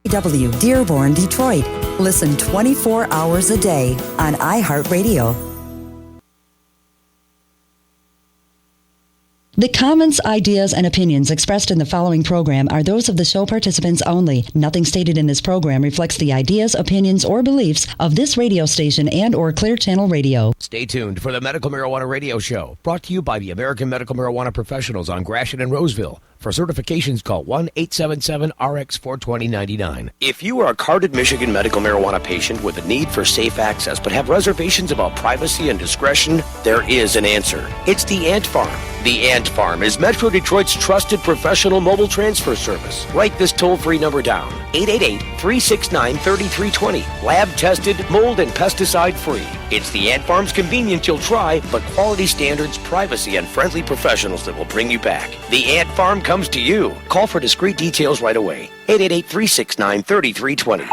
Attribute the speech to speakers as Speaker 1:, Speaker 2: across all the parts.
Speaker 1: W Dearborn, Detroit. Listen 24 hours a day on iHeartRadio. The comments, ideas, and opinions expressed in the following program are those of the show participants only. Nothing stated in this program reflects the ideas, opinions, or beliefs of this radio station and or Clear Channel Radio.
Speaker 2: Stay tuned for the Medical Marijuana Radio Show, brought to you by the American Medical Marijuana Professionals on Gratiot and Roseville. For certifications, call 1-877-RX-420-99. If you are a carded Michigan medical marijuana patient with a need for safe access but have reservations about privacy and discretion, there is an answer. It's the Ant Farm. The Ant Farm is Metro Detroit's trusted professional mobile transfer service. Write this toll-free number down, 888-369-3320. Lab-tested, mold and pesticide-free. It's the Ant Farm's convenient you'll try, but quality standards, privacy, and friendly professionals that will bring you back. The Ant Farm comes to you. Call for discreet details right away. 888-369-3320.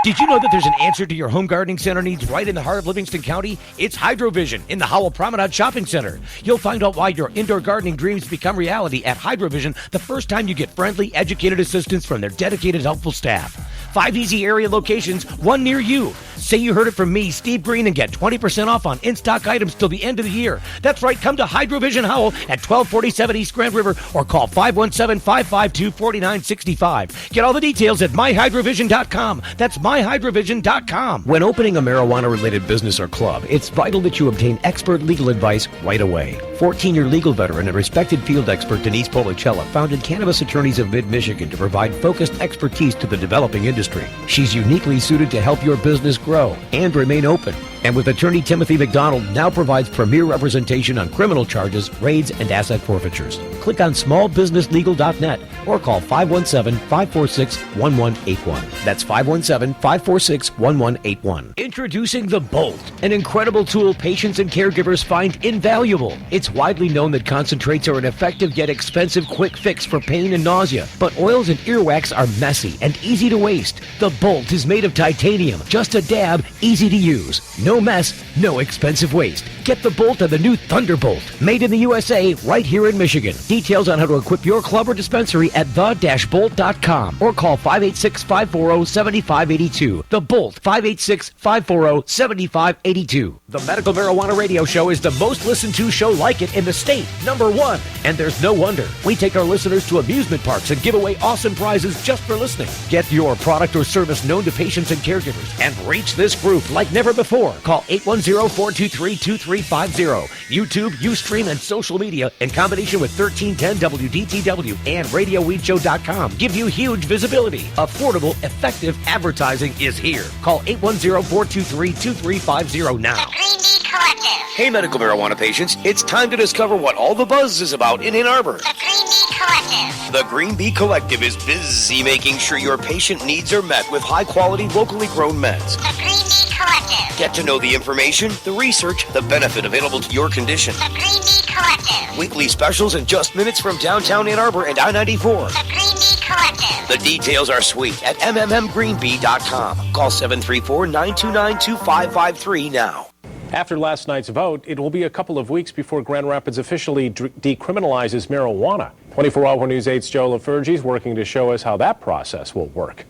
Speaker 2: Did you know that there's an answer to your home gardening center needs right in the heart of Livingston County? It's Hydrovision in the Howell Promenade Shopping Center. You'll find out why your indoor gardening dreams become reality at Hydrovision the first time you get friendly, educated assistance from their dedicated, helpful staff. 5 easy area locations, one near you. Say you heard it from me, Steve Greene, and get 20% off on in-stock items till the end of the year. That's right, come to Hydrovision Howell at 1247 East Grand River or call 517-552-4965. Get all the details at myhydrovision.com. That's myhydrovision.com. When opening a marijuana-related business or club, it's vital that you obtain expert legal advice right away. 14-year legal veteran and respected field expert Denise Pollicella founded Cannabis Attorneys of Mid-Michigan to provide focused expertise to the developing industry. She's uniquely suited to help your business grow and remain open. And with attorney Timothy McDonald, now provides premier representation on criminal charges, raids, and asset forfeitures. Click on smallbusinesslegal.net or call 517-546-1181. That's 517-546-1181. Introducing the Bolt, an incredible tool patients and caregivers find invaluable. It's widely known that concentrates are an effective yet expensive quick fix for pain and nausea, but oils and earwax are messy and easy to waste. The Bolt is made of titanium, just a dab, easy to use. No mess, no expensive waste. Get the Bolt of the new Thunderbolt, made in the USA, right here in Michigan. Details on how to equip your club or dispensary at the-bolt.com or call 586-540-7582. The Bolt, 586-540-7582. The Medical Marijuana Radio Show is the most listened to show like it in the state, #1. And there's no wonder. We take our listeners to amusement parks and give away awesome prizes just for listening. Get your product or service known to patients and caregivers and reach this group like never before. Call 810-423-2350. YouTube, Ustream, and social media in combination with 1310 WDTW and RadioWeedShow.com give you huge visibility. Affordable, effective advertising is here. Call 810-423-2350 now.
Speaker 3: The Greene Bee Collective.
Speaker 2: Hey, medical marijuana patients, it's time to discover what all the buzz is about in Ann Arbor.
Speaker 3: The Greene Bee Collective.
Speaker 2: The Greene Bee Collective is busy making sure your patient needs are met with high-quality, locally grown meds.
Speaker 3: The Greene Bee Collective.
Speaker 2: Get to know the information, the research, the benefit available to your condition.
Speaker 3: The Greene Bee Collective.
Speaker 2: Weekly specials in just minutes from downtown Ann Arbor and I-94.
Speaker 3: The Greene Bee Collective.
Speaker 2: The details are sweet at mmmgreenbee.com. Call 734-929-2553 now.
Speaker 4: After last night's vote, it will be a couple of weeks before Grand Rapids officially decriminalizes marijuana. 24-Hour News 8's Joe LaFerge is working to show us how that process will work.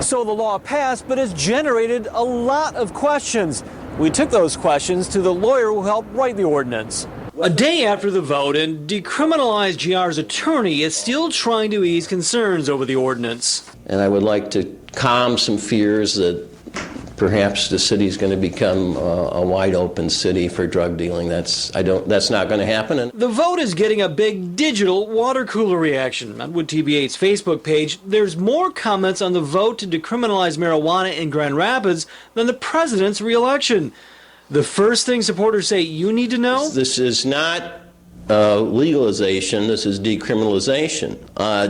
Speaker 5: So the law passed, but has generated a lot of questions. We took those questions to the lawyer who helped write the ordinance. A day after the vote, and decriminalized GR's attorney is still trying to ease concerns over the ordinance.
Speaker 6: And I would like to calm some fears that perhaps the city's going to become a wide open city for drug dealing. That's not going to happen. And
Speaker 5: the vote is getting a big digital water cooler reaction. On WDTW Facebook page, there's more comments on the vote to decriminalize marijuana in Grand Rapids than the president's re-election. The first thing supporters say you need to know?
Speaker 6: This is not legalization, this is decriminalization.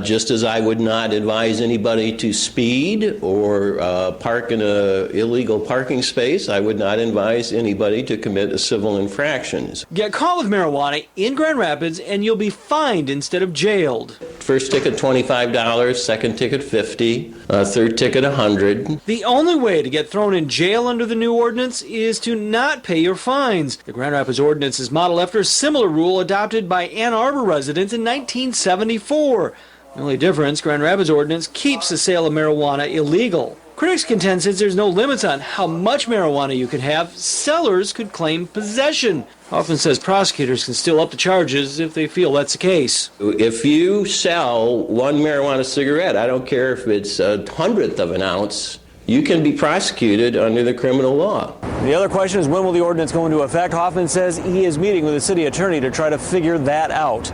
Speaker 6: Just as I would not advise anybody to speed or park in an illegal parking space, I would not advise anybody to commit a civil infraction.
Speaker 5: Get caught with marijuana in Grand Rapids and you'll be fined instead of jailed.
Speaker 6: First ticket $25, second ticket $50, third ticket $100.
Speaker 5: The only way to get thrown in jail under the new ordinance is to not pay your fines. The Grand Rapids ordinance is modeled after a similar rule adopted by Ann Arbor residents in 1974. The only difference, Grand Rapids ordinance keeps the sale of marijuana illegal. Critics contend since there's no limits on how much marijuana you can have, sellers could claim possession. Hoffman says prosecutors can still up the charges if they feel that's the case.
Speaker 6: If you sell one marijuana cigarette, I don't care if it's a hundredth of an ounce, you can be prosecuted under the criminal law.
Speaker 5: The other question is, when will the ordinance go into effect? Hoffman says he is meeting with the city attorney to try to figure that out.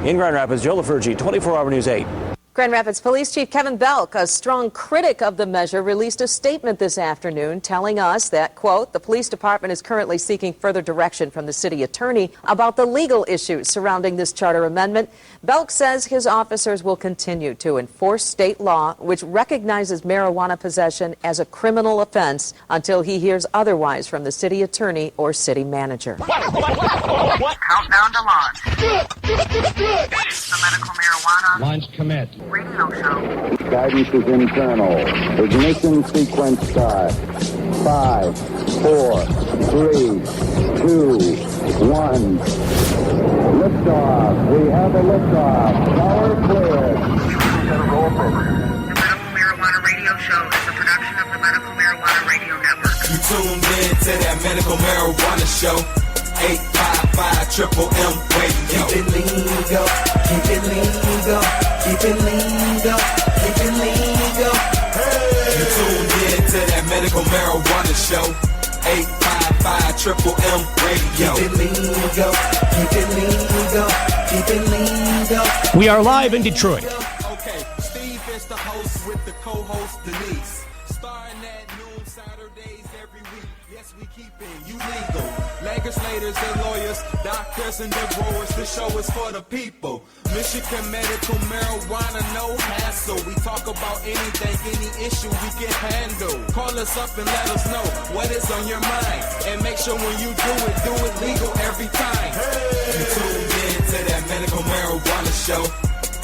Speaker 5: In Grand Rapids, Joe LaFurgey, 24 Hour News 8.
Speaker 7: Grand Rapids Police Chief Kevin Belk, a strong critic of the measure, released a statement this afternoon telling us that, quote, the police department is currently seeking further direction from the city attorney about the legal issues surrounding this charter amendment. Belk says his officers will continue to enforce state law, which recognizes marijuana possession as a criminal offense until he hears otherwise from the city attorney or city manager.
Speaker 3: Countdown to launch. The medical marijuana
Speaker 2: Launch commit.
Speaker 3: radio show.
Speaker 8: Guidance is internal. Ignition sequence start. 5, 4, 3, 2, 1. Liftoff. We have a liftoff. Power clear.
Speaker 3: The medical marijuana radio show is a production of the Medical Marijuana Radio Network.
Speaker 9: You tuned in to that medical marijuana show. 855 triple M radio. Keep it legal, keep it legal, keep it legal, keep it legal. Hey. You tuned in to that medical marijuana show. 855 triple M radio. Keep it legal, keep it legal, keep it legal.
Speaker 2: We are live in Detroit.
Speaker 9: Okay, Steve is the host with the co-host Denise. Starting at noon Saturdays every week. Yes, we keeping you legal. Legislators and lawyers, doctors and the growers. The show is for the people. Michigan medical marijuana, no hassle. We talk about anything, any issue we can handle. Call us up and let us know what is on your mind. And make sure when you do it legal every time. Hey. You tuned in to that medical marijuana show.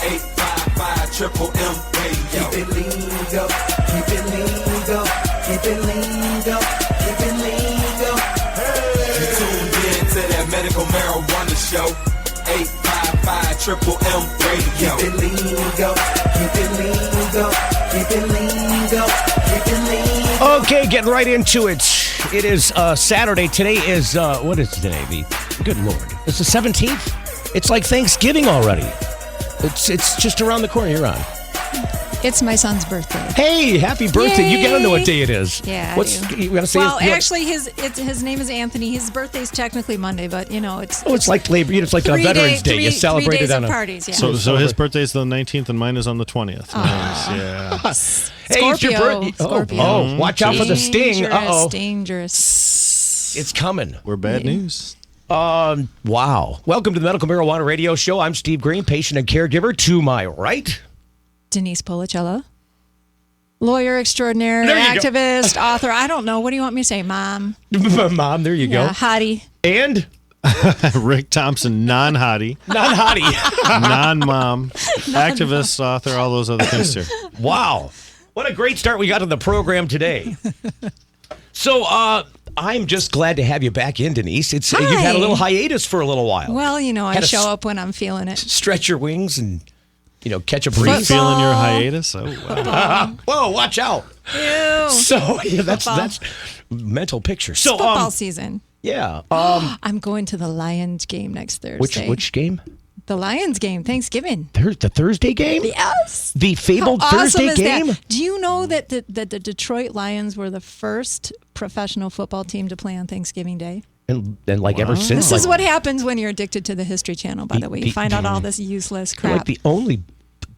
Speaker 9: 855 triple M radio. Keep it legal, keep it legal, keep it legal, keep it legal. Hey. You tuned in to that medical marijuana show. 855 triple M radio. Keep it legal, keep it legal, keep it legal, keep it legal.
Speaker 2: Okay, getting right into it. It is Saturday. Today is, what is today? Good Lord. It's the 17th? It's like Thanksgiving already. It's just around the corner. You're on.
Speaker 10: It's my son's birthday.
Speaker 2: Hey, happy birthday.
Speaker 10: Yay.
Speaker 2: You gotta know what day it is.
Speaker 10: Yeah,
Speaker 2: You gotta say
Speaker 10: well,
Speaker 2: his,
Speaker 10: actually, his name is Anthony. His birthday's technically Monday, but, you know, it's...
Speaker 2: Oh, it's like Labor. It's like a Veterans Day. You celebrate
Speaker 10: 3 days
Speaker 2: it on
Speaker 10: of
Speaker 2: a...
Speaker 10: parties, yeah.
Speaker 11: So his birthday's the 19th and mine is on the 20th. Nice, yeah.
Speaker 2: Hey, it's your birthday.
Speaker 10: Scorpio.
Speaker 2: Oh, watch out for the sting. Uh-oh.
Speaker 10: Dangerous.
Speaker 2: It's coming.
Speaker 11: We're bad news.
Speaker 2: Wow. Welcome to the Medical Marijuana Radio Show. I'm Steve Greene, patient and caregiver. To my right,
Speaker 10: Denise Pollicella. Lawyer extraordinaire,
Speaker 2: There you
Speaker 10: activist, author. I don't know. What do you want me to say, Mom?
Speaker 2: Mom, there you
Speaker 10: Yeah,
Speaker 2: go.
Speaker 10: hottie.
Speaker 2: And
Speaker 11: Rick Thompson, non-hottie,
Speaker 2: non-hottie.
Speaker 11: non-mom, activist, author, all those other things too.
Speaker 2: Wow. What a great start we got to the program today. So, I'm just glad to have you back in, Denise. You've had a little hiatus for a little while.
Speaker 10: Well, you know, I
Speaker 2: Had to
Speaker 10: show up when I'm feeling it.
Speaker 2: Stretch your wings and, catch a breeze.
Speaker 11: Feeling your hiatus? Oh, wow.
Speaker 2: Whoa, watch out.
Speaker 10: Ew.
Speaker 2: So, yeah, that's mental picture. So,
Speaker 10: It's football season.
Speaker 2: Yeah.
Speaker 10: I'm going to the Lions game next Thursday.
Speaker 2: Which game?
Speaker 10: The Lions game, Thanksgiving.
Speaker 2: The Thursday game?
Speaker 10: Yes.
Speaker 2: The fabled
Speaker 10: How awesome
Speaker 2: Thursday
Speaker 10: is
Speaker 2: game?
Speaker 10: that? Do you know that the Detroit Lions were the first professional football team to play on Thanksgiving Day?
Speaker 2: And like ever since.
Speaker 10: This is what happens when you're addicted to the History Channel, by the way. You find out all this useless crap.
Speaker 2: Like the only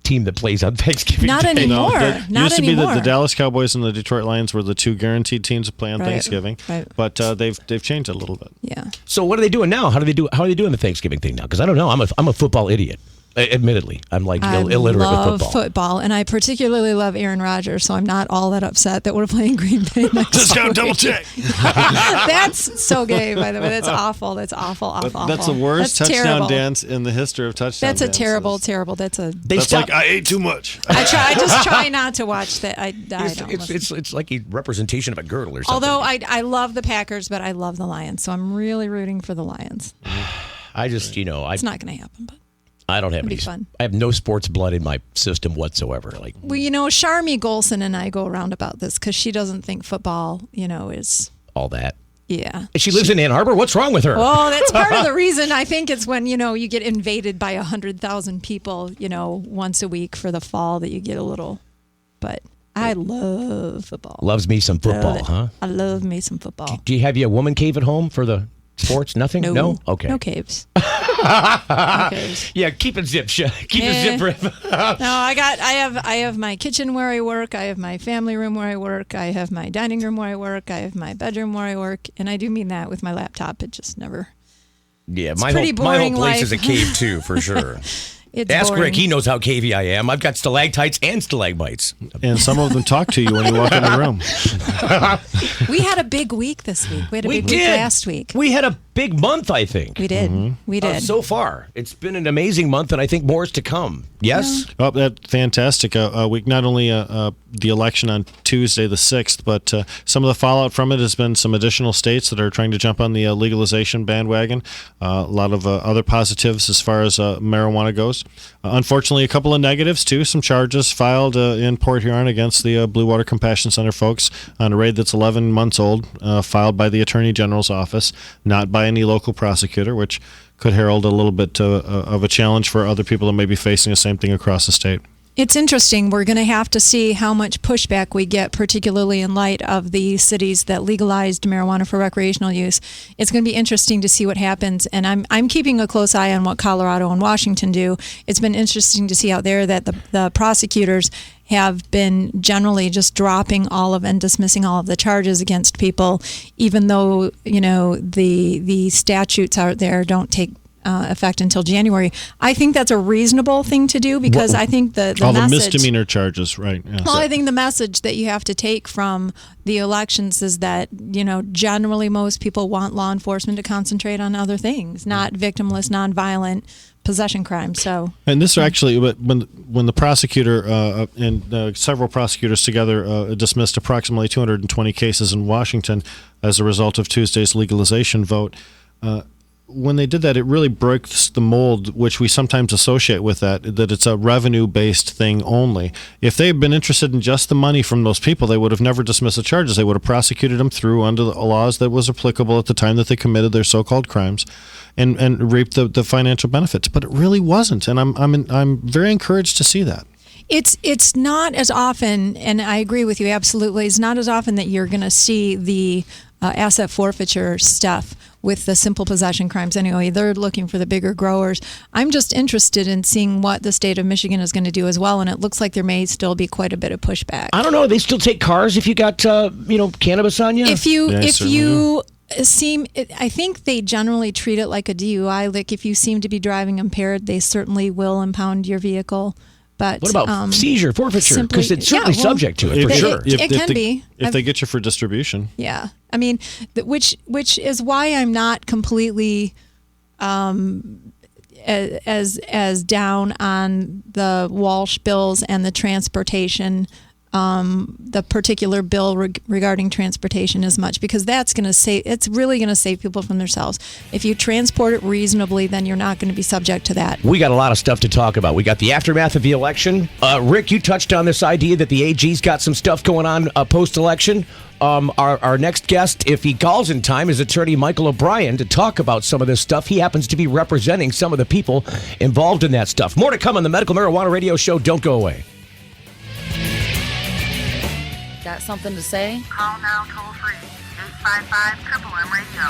Speaker 2: team that plays on Thanksgiving
Speaker 10: Not
Speaker 2: Day.
Speaker 10: anymore. Not
Speaker 11: used to be
Speaker 10: anymore.
Speaker 11: that the Dallas Cowboys and the Detroit Lions were the two guaranteed teams to play on Thanksgiving.
Speaker 10: Right.
Speaker 11: But they've changed it a little bit.
Speaker 10: Yeah.
Speaker 2: So what are they doing now? How are they doing the Thanksgiving thing now? Because I don't know. I'm a football idiot. Admittedly, I'm like illiterate with
Speaker 10: love
Speaker 2: football.
Speaker 10: And I particularly love Aaron Rodgers, so I'm not all that upset that we're playing Green Bay next
Speaker 11: Just gotta
Speaker 10: week.
Speaker 11: double check.
Speaker 10: That's so gay, by the way. That's awful. That's awful.
Speaker 11: That's the worst
Speaker 10: That's
Speaker 11: touchdown
Speaker 10: terrible.
Speaker 11: dance in the history of touchdown
Speaker 10: That's a
Speaker 11: dances.
Speaker 10: terrible. That's
Speaker 11: like I ate too much.
Speaker 10: I just try not to watch that. I don't.
Speaker 2: It's like a representation of a girdle or something.
Speaker 10: Although I love the Packers, but I love the Lions, so I'm really rooting for the Lions.
Speaker 2: I just
Speaker 10: It's not going to happen, but.
Speaker 2: I don't have
Speaker 10: It'd
Speaker 2: any.
Speaker 10: be fun.
Speaker 2: I have no sports blood in my system whatsoever. Like,
Speaker 10: Well, Sharmi Golson and I go around about this because she doesn't think football, is
Speaker 2: all that.
Speaker 10: Yeah.
Speaker 2: She lives in Ann Arbor. What's wrong with her?
Speaker 10: Well, that's part of the reason. I think it's when, you get invaded by 100,000 people, once a week for the fall that you get a little. But I love football.
Speaker 2: Loves me some football, huh?
Speaker 10: I love me some football.
Speaker 2: Do you have a woman cave at home for the sports? Nothing? No? Okay.
Speaker 10: No caves. No caves.
Speaker 2: Yeah, keep it zip. Keep it zip rip.
Speaker 10: No, I have my kitchen where I work. I have my family room where I work. I have my dining room where I work. I have my bedroom where I work. And I do mean that with my laptop. It just never.
Speaker 2: Yeah,
Speaker 10: it's
Speaker 2: my whole place
Speaker 10: life.
Speaker 2: is a cave too, for sure.
Speaker 10: Ask
Speaker 2: Rick. He knows how cavey I am. I've got stalactites and stalagmites.
Speaker 11: And some of them talk to you when you walk in the room.
Speaker 10: We had a big week this week. We had a big week last week.
Speaker 2: We had a big month, I think.
Speaker 10: We did. Mm-hmm. We did.
Speaker 2: So far. It's been an amazing month, and I think more is to come. Yes?
Speaker 11: Yeah. Oh, that's fantastic. Week, not only the election on Tuesday the 6th, but some of the fallout from it has been some additional states that are trying to jump on the legalization bandwagon. A lot of other positives as far as marijuana goes. Unfortunately, a couple of negatives, too. Some charges filed in Port Huron against the Blue Water Compassion Center folks on a raid that's 11 months old, filed by the Attorney General's office, not by any local prosecutor, which could herald a little bit of a challenge for other people that may be facing the same thing across the state.
Speaker 10: It's interesting. We're going to have to see how much pushback we get, particularly in light of the cities that legalized marijuana for recreational use. It's going to be interesting to see what happens, and I'm keeping a close eye on what Colorado and Washington do. It's been interesting to see out there that the prosecutors have been generally just dropping and dismissing all of the charges against people, even though the statutes out there don't take effect until January. I think that's a reasonable thing to do because I think the
Speaker 11: all
Speaker 10: message,
Speaker 11: the misdemeanor charges, right? Yeah.
Speaker 10: Well, I think the message that you have to take from the elections is that generally most people want law enforcement to concentrate on other things, not victimless, nonviolent possession crimes. So,
Speaker 11: and this actually, when the prosecutor and several prosecutors together dismissed approximately 220 cases in Washington as a result of Tuesday's legalization vote. When they did that, it really breaks the mold, which we sometimes associate with that it's a revenue-based thing only. If they had been interested in just the money from those people, they would have never dismissed the charges. They would have prosecuted them through under the laws that was applicable at the time that they committed their so-called crimes, and reaped the financial benefits. But it really wasn't, and I'm very encouraged to see that.
Speaker 10: It's not as often, and I agree with you absolutely. It's not as often that you're going to see the asset forfeiture stuff with the simple possession crimes anyway. They're looking for the bigger growers. I'm just interested in seeing what the state of Michigan is going to do as well, and it looks like there may still be quite a bit of pushback.
Speaker 2: I don't know. They still take cars if you got cannabis on you?
Speaker 10: If you I think they generally treat it like a DUI. Like if you seem to be driving impaired, they certainly will impound your vehicle. But
Speaker 2: what about seizure, forfeiture? Because it's certainly subject to it, for sure.
Speaker 10: It can be.
Speaker 11: If they get you for distribution.
Speaker 10: Yeah. I mean, which is why I'm not completely as down on the Walsh bills and the transportation, the particular bill regarding transportation as much, because it's really going to save people from themselves. If you transport it reasonably, then you're not going to be subject to that.
Speaker 2: We got a lot of stuff to talk about. We got the aftermath of the election. Rick, you touched on this idea that the AG's got some stuff going on post-election. Our next guest, if he calls in time, is attorney Michael OBriant to talk about some of this stuff. He happens to be representing some of the people involved in that stuff. More to come on the Medical Marijuana Radio Show. Don't go away.
Speaker 12: Got something to say?
Speaker 3: Call now toll free 855-MMM Radio.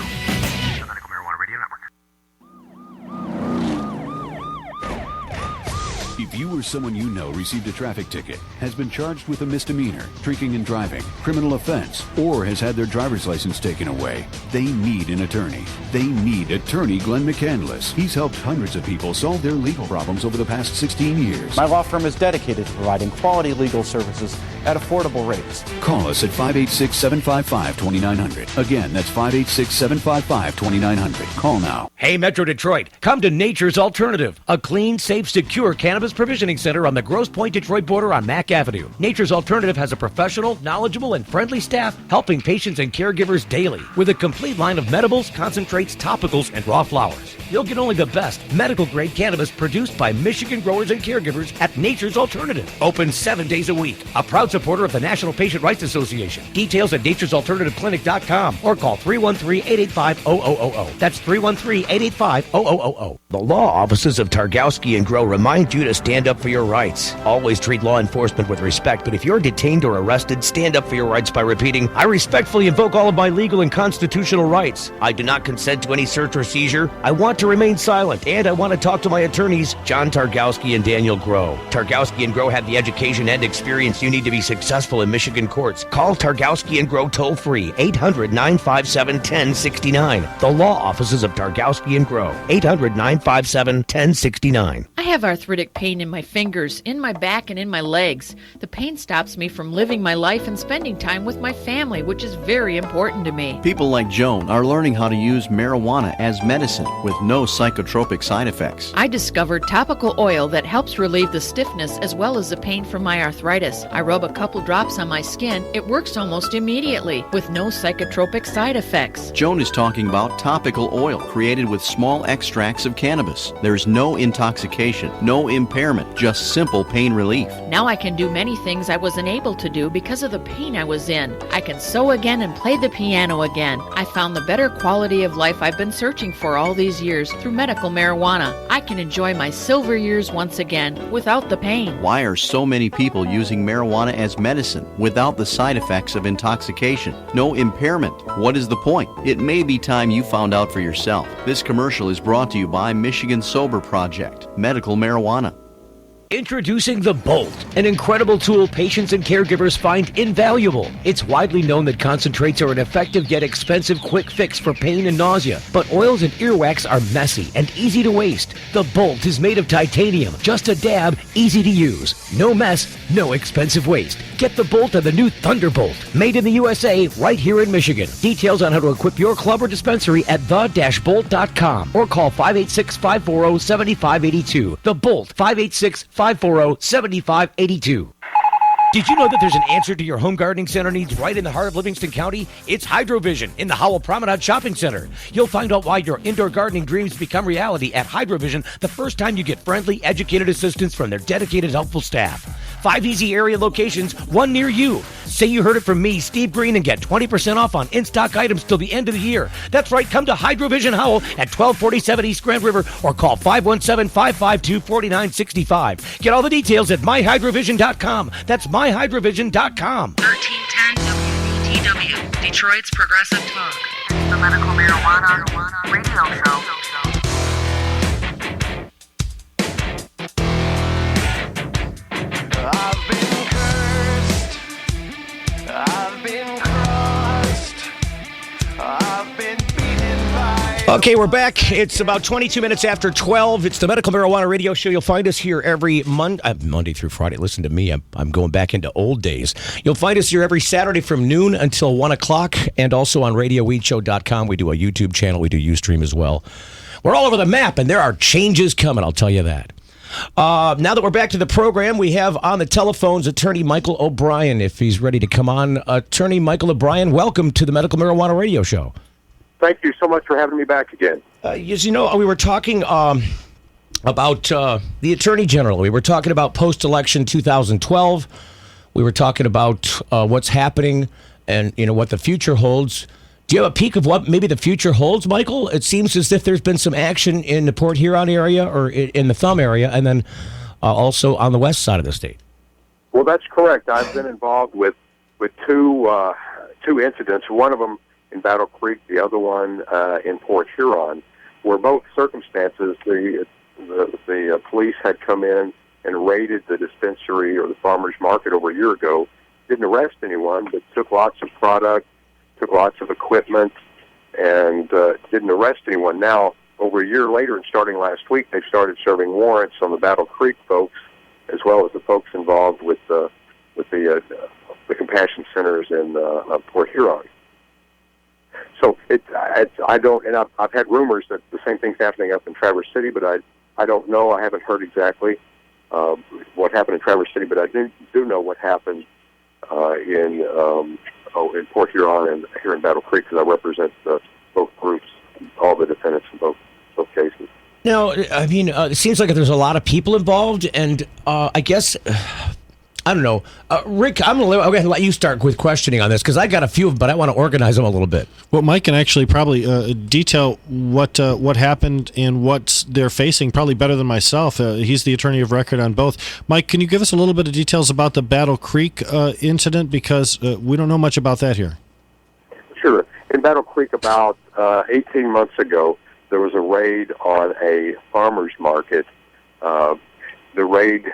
Speaker 3: The Medical Marijuana Radio Network.
Speaker 13: If you or someone you know received a traffic ticket, has been charged with a misdemeanor, drinking and driving, criminal offense, or has had their driver's license taken away, they need an attorney. They need attorney Glenn McCandless. He's helped hundreds of people solve their legal problems over the past 16 years.
Speaker 14: My law firm is dedicated to providing quality legal services at affordable rates.
Speaker 13: Call us at 586-755-2900. Again, that's 586-755-2900. Call now.
Speaker 2: Hey, Metro Detroit, come to Nature's Alternative, a clean, safe, secure cannabis Cannabis Provisioning Center on the Grosse Pointe, Detroit border on Mack Avenue. Nature's Alternative has a professional, knowledgeable, and friendly staff helping patients and caregivers daily with a complete line of medibles, concentrates, topicals, and raw flowers. You'll get only the best medical-grade cannabis produced by Michigan growers and caregivers at Nature's Alternative. Open 7 days a week. A proud supporter of the National Patient Rights Association. Details at naturesalternativeclinic.com or call 313-885-0000. That's 313-885-0000. The law offices of Targowski and Grow remind you to stand up for your rights. Always treat law enforcement with respect, but if you're detained or arrested, stand up for your rights by repeating, I respectfully invoke all of my legal and constitutional rights. I do not consent to any search or seizure. I want to remain silent, and I want to talk to my attorneys, John Targowski and Daniel Grow. Targowski and Grow have the education and experience you need to be successful in Michigan courts. Call Targowski and Grow toll-free, 800-957-1069. The law offices of Targowski and Grow, 800-957-1069.
Speaker 15: I have arthritic pain in my fingers, in my back, and in my legs. The pain stops me from living my life and spending time with my family, which is very important to me.
Speaker 14: People like Joan are learning how to use marijuana as medicine with no psychotropic side effects.
Speaker 15: I discovered topical oil that helps relieve the stiffness as well as the pain from my arthritis. I rub a couple drops on my skin. It works almost immediately with no psychotropic side effects.
Speaker 14: Joan is talking about topical oil created with small extracts of cannabis. There's no intoxication, no impairment, just simple pain relief.
Speaker 15: Now I can do many things I wasn't able to do because of the pain I was in. I can sew again and play the piano again. I found the better quality of life I've been searching for all these years through medical marijuana. I can enjoy my silver years once again without the pain.
Speaker 14: Why are so many people using marijuana as medicine without the side effects of intoxication? No impairment. What is the point? It may be time you found out for yourself. This commercial is brought to you by Michigan Sober Project, medical marijuana.
Speaker 2: Introducing the Bolt, an incredible tool patients and caregivers find invaluable. It's widely known that concentrates are an effective yet expensive quick fix for pain and nausea. But oils and earwax are messy and easy to waste. The Bolt is made of titanium, just a dab, easy to use. No mess, no expensive waste. Get the Bolt of the new Thunderbolt, made in the USA, right here in Michigan. Details on how to equip your club or dispensary at the-bolt.com or call 586-540-7582. The Bolt, 586-540-7582. Did you know that there's an answer to your home gardening center needs right in the heart of Livingston County? It's Hydrovision in the Howell Promenade Shopping Center. You'll find out why your indoor gardening dreams become reality at Hydrovision the first time you get friendly, educated assistance from their dedicated, helpful staff. 5 easy area locations, one near you. Say you heard it from me, Steve Greene, and get 20% off on in-stock items till the end of the year. That's right, come to Hydrovision Howell at 1247 East Grand River or call 517-552-4965. Get all the details at myhydrovision.com. That's myhydrovision.com.
Speaker 3: 1310 WDTW, Detroit's Progressive Talk. The Medical Marijuana Radio Show.
Speaker 9: I've been cursed, I've been crossed, I've been beaten by...
Speaker 2: Okay, we're back. It's about 22 minutes after 12. It's the Medical Marijuana Radio Show. You'll find us here every Monday through Friday. Listen to me. I'm going back into old days. You'll find us here every Saturday from noon until 1 o'clock, and also on RadioWeedShow.com. We do a YouTube channel. We do Ustream as well. We're all over the map, and there are changes coming, I'll tell you that. Now that we're back to the program, we have on the telephones Attorney Michael OBriant, if he's ready to come on. Attorney Michael OBriant, welcome to the Medical Marijuana Radio Show.
Speaker 16: Thank you so much for having me back again.
Speaker 2: As you know, we were talking about the Attorney General. We were talking about post-election 2012. We were talking about what's happening and what the future holds. Do you have a peek of what maybe the future holds, Michael? It seems as if there's been some action in the Port Huron area or in the Thumb area, and then also on the west side of the state.
Speaker 16: Well, that's correct. I've been involved with two incidents. One of them in Battle Creek, the other one in Port Huron, where both circumstances the police had come in and raided the dispensary or the farmers market over a year ago. Didn't arrest anyone, but took lots of product, took lots of equipment, and didn't arrest anyone. Now, over a year later, and starting last week, they started serving warrants on the Battle Creek folks, as well as the folks involved with the compassion centers in Port Huron. So I've had rumors that the same thing's happening up in Traverse City, but I don't know. I haven't heard exactly. what happened in Traverse City, but I do know what happened in Port Huron and here in Battle Creek, because I represent both groups, all the defendants in both cases.
Speaker 2: Now, I mean, it seems like there's a lot of people involved, and I guess, I don't know. Rick, I'm going to let you start with questioning on this, because I got a few of them, but I want to organize them a little bit.
Speaker 11: Well, Mike can actually probably detail what happened and what they're facing probably better than myself. He's the attorney of record on both. Mike, can you give us a little bit of details about the Battle Creek incident, because we don't know much about that here?
Speaker 16: Sure. In Battle Creek about 18 months ago, there was a raid on a farmer's market. The raid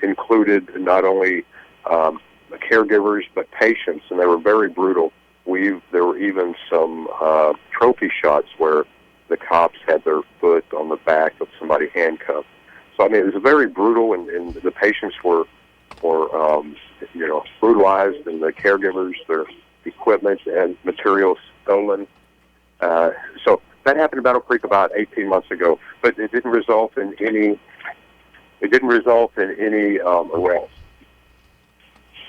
Speaker 16: included not only caregivers but patients, and they were very brutal. There were even some trophy shots where the cops had their foot on the back of somebody handcuffed. So I mean, it was very brutal, and the patients were brutalized, and the caregivers, their equipment and materials stolen. So that happened in Battle Creek about 18 months ago, but it didn't result in any. Arrests.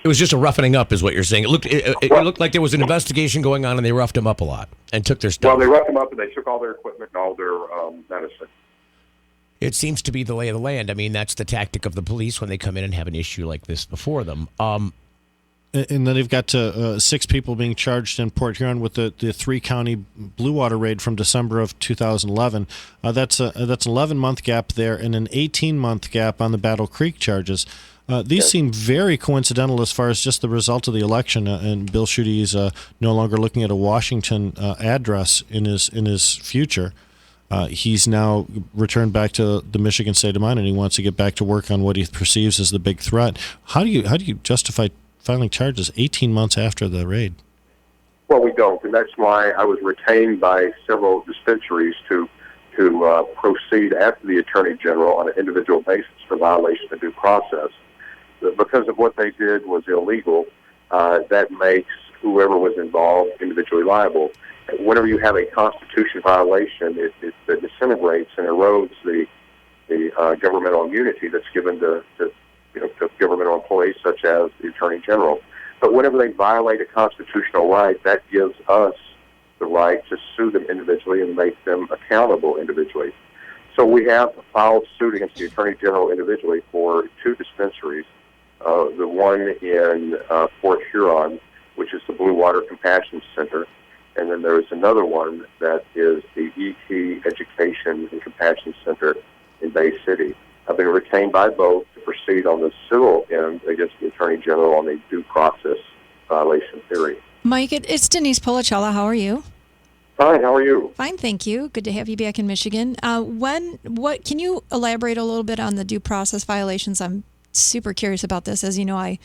Speaker 2: It was just a roughening up, is what you're saying. It looked like there was an investigation going on, and they roughed him up a lot and took their stuff.
Speaker 16: Well, they roughed him up, and they took all their equipment and all their medicine.
Speaker 2: It seems to be the lay of the land. I mean, that's the tactic of the police when they come in and have an issue like this before them.
Speaker 11: And then they've got 6 people being charged in Port Huron with the 3-county Blue Water raid from December of 2011. That's an 11-month gap there and an 18-month gap on the Battle Creek charges. These seem very coincidental as far as just the result of the election. And Bill Schuette is no longer looking at a Washington address in his future. He's now returned back to the Michigan state of mind, and he wants to get back to work on what he perceives as the big threat. How do you justify filing charges 18 months after the raid?
Speaker 16: Well, we don't, and that's why I was retained by several dispensaries to proceed after the Attorney General on an individual basis for violation of due process. Because of what they did was illegal, that makes whoever was involved individually liable. Whenever you have a Constitution violation, it disintegrates and erodes the governmental immunity that's given to governmental employees such as the Attorney General. But whenever they violate a constitutional right, that gives us the right to sue them individually and make them accountable individually. So we have filed suit against the Attorney General individually for 2 dispensaries. The one in Port Huron, which is the Blue Water Compassion Center, and then there's another one that is the ET Education and Compassion Center in Bay City. I've been retained by both to proceed on the civil end against the Attorney General on the due process violation theory.
Speaker 10: Mike, it's Denise Pollicella. How are you?
Speaker 16: Fine. How are you?
Speaker 10: Fine, thank you. Good to have you back in Michigan. Can you elaborate a little bit on the due process violations? I'm super curious about this. As you know, I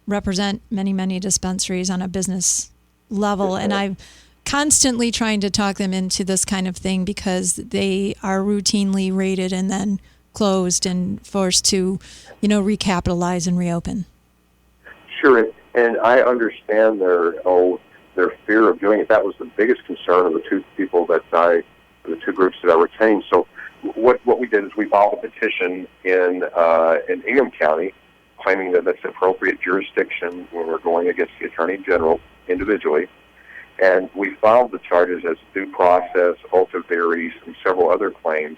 Speaker 10: represent many dispensaries on a business level, and I'm constantly trying to talk them into this kind of thing because they are routinely raided and then closed and forced to, recapitalize and reopen.
Speaker 16: Sure, and I understand their fear of doing it. That was the biggest concern of the 2 groups that I retained. So what we did is we filed a petition in Ingham County claiming that that's appropriate jurisdiction when we're going against the Attorney General individually. And we filed the charges as due process, ultimaries, and several other claims,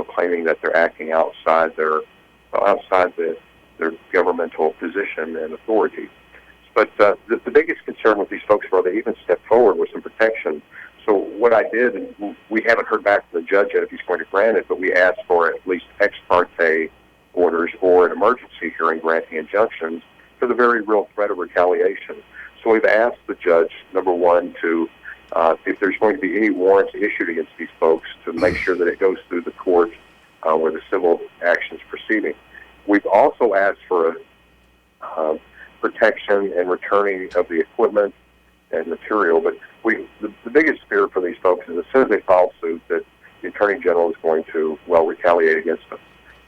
Speaker 16: claiming that they're acting outside their governmental position and authority. But the biggest concern with these folks were they even stepped forward with some protection. So what I did, and we haven't heard back from the judge yet if he's going to grant it, but we asked for at least ex parte orders or an emergency hearing granting injunctions for the very real threat of retaliation. So we've asked the judge, number one, to if there's going to be any warrants issued against these folks, to make sure that it goes through the court where the civil action's proceeding. We've also asked for a protection and returning of the equipment and material, but the biggest fear for these folks is as soon as they file suit that the Attorney General is going to, retaliate against them.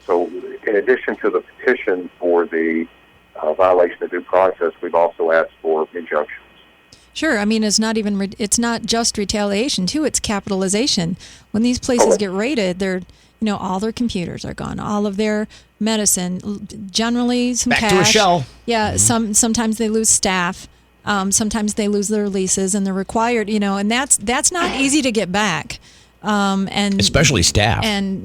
Speaker 16: So in addition to the petition for the violation of due process, we've also asked for injunctions.
Speaker 10: Sure. I mean, it's not just retaliation, too. It's capitalization. When these places get raided, all their computers are gone, all of their medicine, generally some
Speaker 2: back
Speaker 10: cash.
Speaker 2: To a shell.
Speaker 10: Yeah. Sometimes they lose staff. Sometimes they lose their leases, and they're required, and that's not easy to get back. And
Speaker 2: especially staff.
Speaker 10: And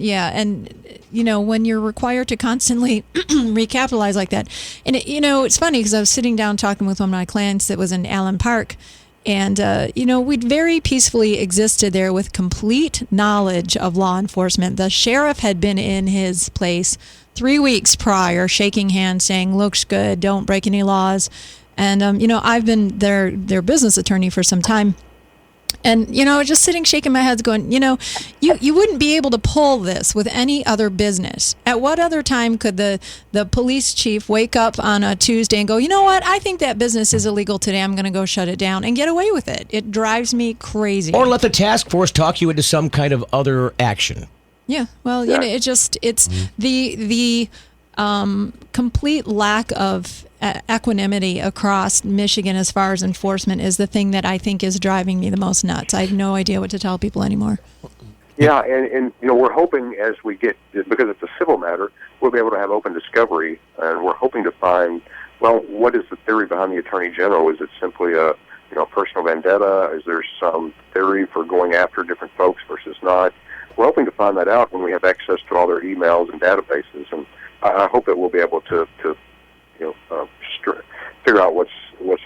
Speaker 10: when you're required to constantly recapitalize like that, and it's funny because I was sitting down talking with one of my clients that was in Allen Park, and we'd very peacefully existed there with complete knowledge of law enforcement. The sheriff had been in his place 3 weeks prior, shaking hands, saying, "Looks good, don't break any laws." And I've been their business attorney for some time. And, just sitting, shaking my head, going, you wouldn't be able to pull this with any other business. At what other time could the police chief wake up on a Tuesday and go, you know what, I think that business is illegal today, I'm going to go shut it down, and get away with it? It drives me crazy.
Speaker 2: Or let the task force talk you into some kind of other action.
Speaker 10: Yeah, well, it's the complete lack of equanimity across Michigan as far as enforcement is the thing that I think is driving me the most nuts. I have no idea what to tell people anymore.
Speaker 16: Yeah, and we're hoping as we get, because it's a civil matter, we'll be able to have open discovery, and we're hoping to find, well, what is the theory behind the Attorney General? Is it simply a personal vendetta? Is there some theory for going after different folks versus not? We're hoping to find that out when we have access to all their emails and databases, and I hope that we'll be able to figure out what's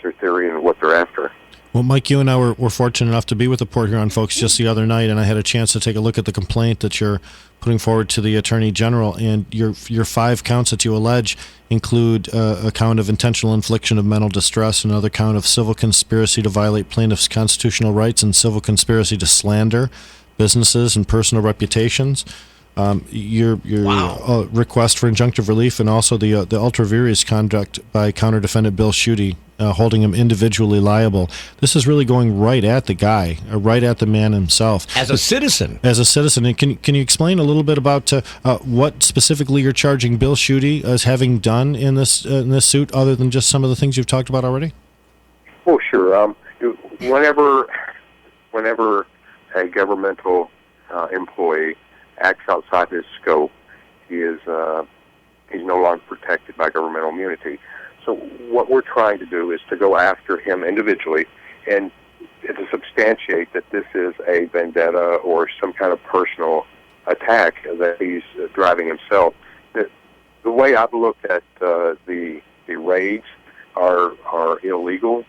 Speaker 16: their theory and what they're after.
Speaker 11: Well, Mike, you and I were fortunate enough to be with the Port Huron folks just the other night, and I had a chance to take a look at the complaint that you're putting forward to the Attorney General, and your 5 counts that you allege include a count of intentional infliction of mental distress, another count of civil conspiracy to violate plaintiffs' constitutional rights, and civil conspiracy to slander businesses and personal reputations. Your request for injunctive relief, and also the ultra vires conduct by counter-defendant Bill Schuette, holding him individually liable. This is really going right at the guy, right at the man himself.
Speaker 2: As a citizen.
Speaker 11: And can you explain a little bit about what specifically you're charging Bill Schuette as having done in this suit, other than just some of the things you've talked about already?
Speaker 16: Well, sure. Whenever a governmental employee acts outside his scope, he's no longer protected by governmental immunity. So what we're trying to do is to go after him individually and to substantiate that this is a vendetta or some kind of personal attack that he's driving himself. The way I've looked at the raids are illegal,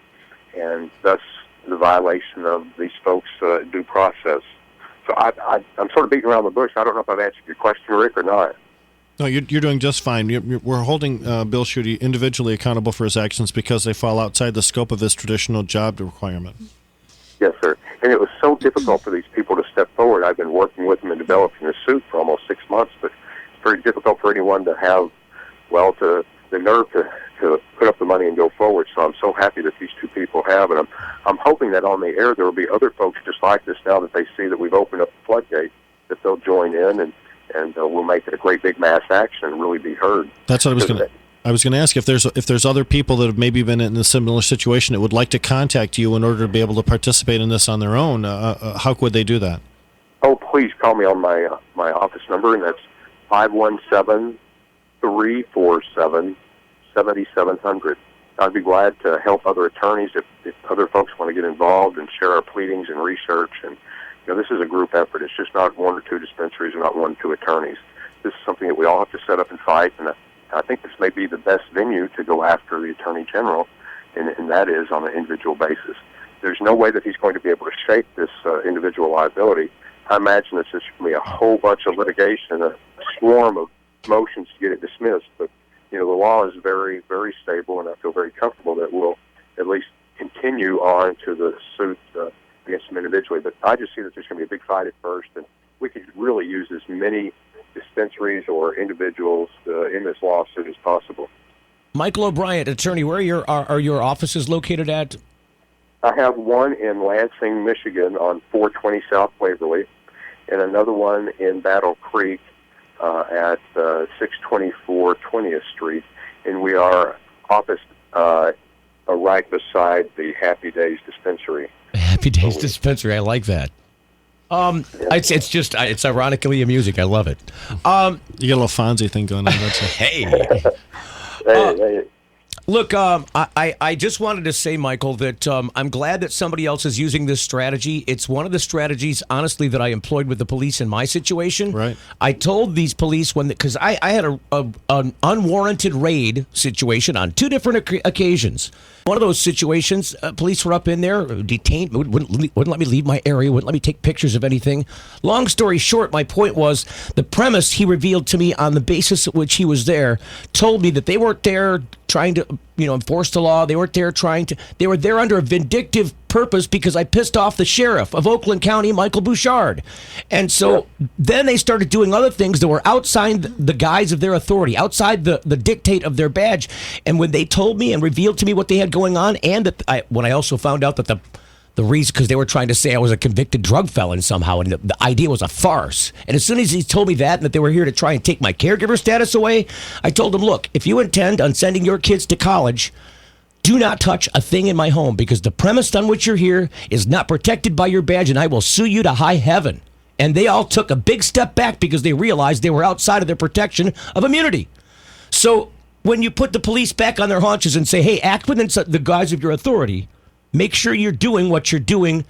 Speaker 16: and thus the violation of these folks' due process. So I'm sort of beating around the bush. I don't know if I've answered your question, Rick, or not.
Speaker 11: No, you're doing just fine. We're holding Bill Schuette individually accountable for his actions because they fall outside the scope of his traditional job requirement.
Speaker 16: Yes, sir. And it was so difficult for these people to step forward. I've been working with them and developing a suit for almost 6 months, but it's very difficult for anyone to have, the nerve to put up the money and go forward. So I'm so happy that these 2 people have, and I'm hoping that on the air there will be other folks just like this now that they see that we've opened up the floodgate, that they'll join in and we'll make it a great big mass action and really be heard.
Speaker 11: That's what I was going to ask if there's other people that have maybe been in a similar situation that would like to contact you in order to be able to participate in this on their own. How would they do that?
Speaker 16: Oh, please call me on my office number, and that's 517-347-7700. I'd be glad to help other attorneys if other folks want to get involved and share our pleadings and research. And this is a group effort. It's just not 1 or 2 dispensaries or not 1 or 2 attorneys. This is something that we all have to set up and fight, and I think this may be the best venue to go after the Attorney General, and that is on an individual basis. There's no way that he's going to be able to shake this individual liability. I imagine it's just going to be a whole bunch of litigation, a swarm of motions to get it dismissed, but the law is very, very stable, and I feel very comfortable that we'll at least continue on to the suit against them individually. But I just see that there's going to be a big fight at first, and we could really use as many dispensaries or individuals in this lawsuit as possible.
Speaker 2: Michael O'Brien, attorney, where are your offices located at?
Speaker 16: I have one in Lansing, Michigan on 420 South Waverly, and another one in Battle Creek at 624 20th Street, and we are officed around right beside the Happy Days dispensary.
Speaker 2: Happy Days dispensary. I like that. It's ironically amusing. I love it.
Speaker 11: You got a little Fonzie thing going on. That's
Speaker 2: Hey.
Speaker 16: Hey.
Speaker 2: Look, I just wanted to say, Michael, that I'm glad that somebody else is using this strategy. It's one of the strategies, honestly, that I employed with the police in my situation.
Speaker 11: Right.
Speaker 2: I told these police because I had an unwarranted raid situation on 2 different occasions. One of those situations, police were up in there, detained, wouldn't let me leave my area, wouldn't let me take pictures of anything. Long story short, my point was the premise he revealed to me on the basis at which he was there told me that they weren't there trying to, enforce the law. They weren't there they were there under a vindictive purpose because I pissed off the sheriff of Oakland County, Michael Bouchard. And so then they started doing other things that were outside the guise of their authority, outside the dictate of their badge. And when they told me and revealed to me what they had going on, and when I also found out that the reason, because they were trying to say I was a convicted drug felon somehow, and the idea was a farce. And as soon as he told me that, and that they were here to try and take my caregiver status away, I told him, look, if you intend on sending your kids to college, do not touch a thing in my home, because the premise on which you're here is not protected by your badge, and I will sue you to high heaven. And they all took a big step back because they realized they were outside of their protection of immunity. So when you put the police back on their haunches and say, hey, act within the guise of your authority, make sure you're doing what you're doing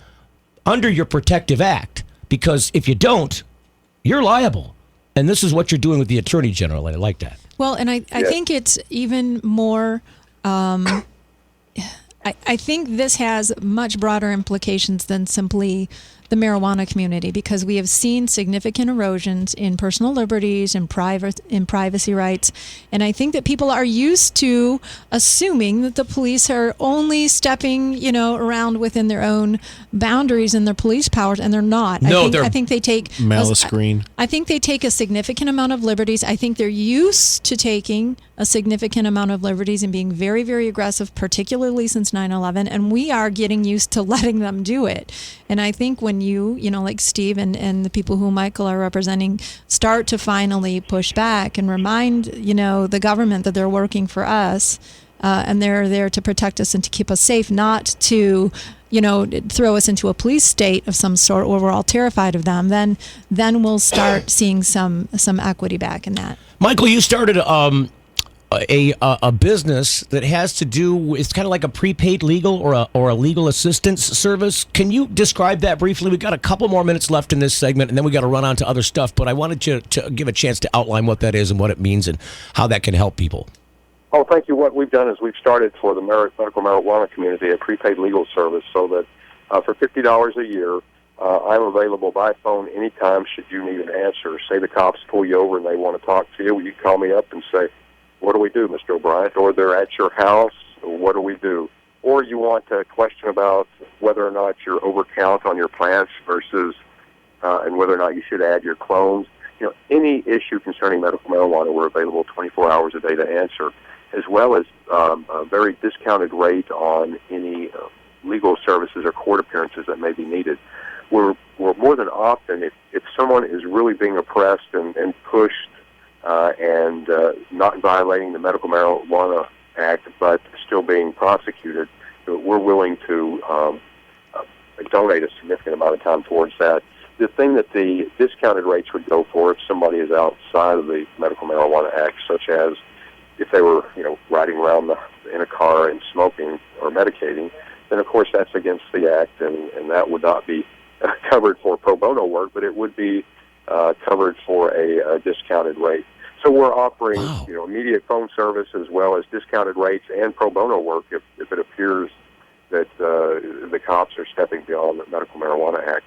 Speaker 2: under your protective act, because if you don't, you're liable. And this is what you're doing with the Attorney General, and I like that.
Speaker 10: Well, and I think it's even more... I think this has much broader implications than simply the marijuana community, because we have seen significant erosions in personal liberties and privacy rights. And I think that people are used to assuming that the police are only stepping, around within their own boundaries and their police powers, and they're not.
Speaker 2: No,
Speaker 10: I think they take
Speaker 11: malice Greene.
Speaker 10: I think they take a significant amount of liberties. I think they're used to taking a significant amount of liberties and being very, very aggressive, particularly since 9/11, and we are getting used to letting them do it. And I think when you like Steve and the people who Michael are representing, start to finally push back and remind, the government that they're working for us, and they're there to protect us and to keep us safe, not to, throw us into a police state of some sort where we're all terrified of them, then we'll start seeing some equity back in that.
Speaker 2: Michael, you started a business that has to do with, it's kind of like a prepaid legal or a legal assistance service. Can you describe that briefly? We've got a couple more minutes left in this segment, and then we got to run on to other stuff, but I wanted you to give a chance to outline what that is and what it means and how that can help people.
Speaker 16: Oh, thank you. What we've done is we've started for the medical marijuana community a prepaid legal service, so that for $50 a year, I'm available by phone anytime should you need an answer. Say the cops pull you over and they want to talk to you, you call me up and say, what do we do, Mr. OBriant? Or they're at your house, what do we do? Or you want a question about whether or not you're overcount on your plants versus, and whether or not you should add your clones. Any issue concerning medical marijuana, we're available 24 hours a day to answer, as well as a very discounted rate on any legal services or court appearances that may be needed. We're more than often, if someone is really being oppressed and pushed, and not violating the Medical Marijuana Act, but still being prosecuted, we're willing to donate a significant amount of time towards that. The thing that the discounted rates would go for if somebody is outside of the Medical Marijuana Act, such as if they were, riding around in a car and smoking or medicating, then of course that's against the Act, and that would not be covered for pro bono work, but it would be covered for a discounted rate. So we're offering, immediate phone service as well as discounted rates and pro bono work if it appears that the cops are stepping beyond the Medical Marijuana Act.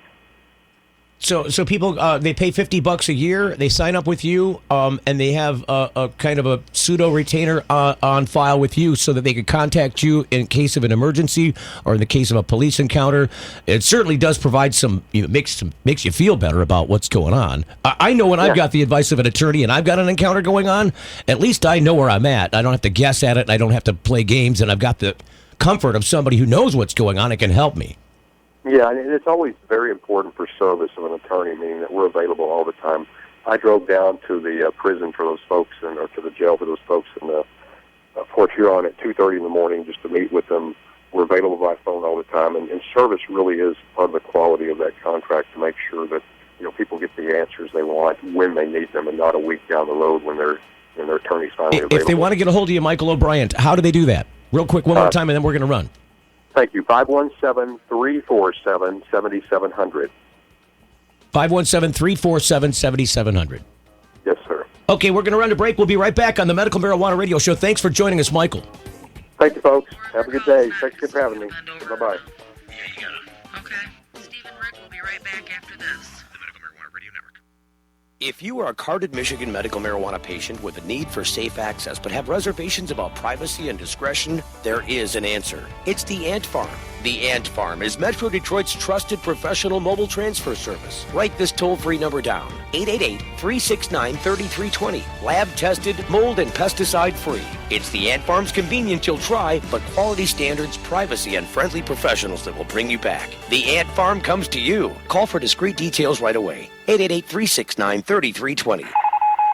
Speaker 2: So people, they pay $50 a year, they sign up with you, and they have a kind of a pseudo retainer on file with you so that they can contact you in case of an emergency or in the case of a police encounter. It certainly does provide makes you feel better about what's going on. I know when I've got the advice of an attorney and I've got an encounter going on, at least I know where I'm at. I don't have to guess at it. I don't have to play games, and I've got the comfort of somebody who knows what's going on and can help me.
Speaker 16: Yeah, and it's always very important for service of an attorney, meaning that we're available all the time. I drove down to the prison for those folks, or to the jail for those folks in Port Huron at 2:30 in the morning just to meet with them available by phone all the time, and service really is part of the quality of that contract to make sure that people get the answers they want when they need them, and not a week down the road when their attorney's finally available.
Speaker 2: If they want to get a hold of you, Michael OBriant, how do they do that? Real quick, one more time, and then we're going to run.
Speaker 16: Thank you. 517-347-7700.
Speaker 2: 517-347-7700.
Speaker 16: Yes, sir.
Speaker 2: Okay, we're going to run to break. We'll be right back on the Medical Marijuana Radio Show. Thanks for joining us, Michael.
Speaker 16: Thank you, folks. Have a good day. Thanks again for having me. Bye-bye.
Speaker 2: If you are a carded Michigan medical marijuana patient with a need for safe access but have reservations about privacy and discretion, there is an answer. It's the Ant Farm. The Ant Farm is Metro Detroit's trusted professional mobile transfer service. Write this toll-free number down, 888-369-3320. Lab-tested, mold and pesticide-free. It's the Ant Farm's convenience you'll try, but quality standards, privacy, and friendly professionals that will bring you back. The Ant Farm comes to you. Call for discreet details right away. 888-369-3320.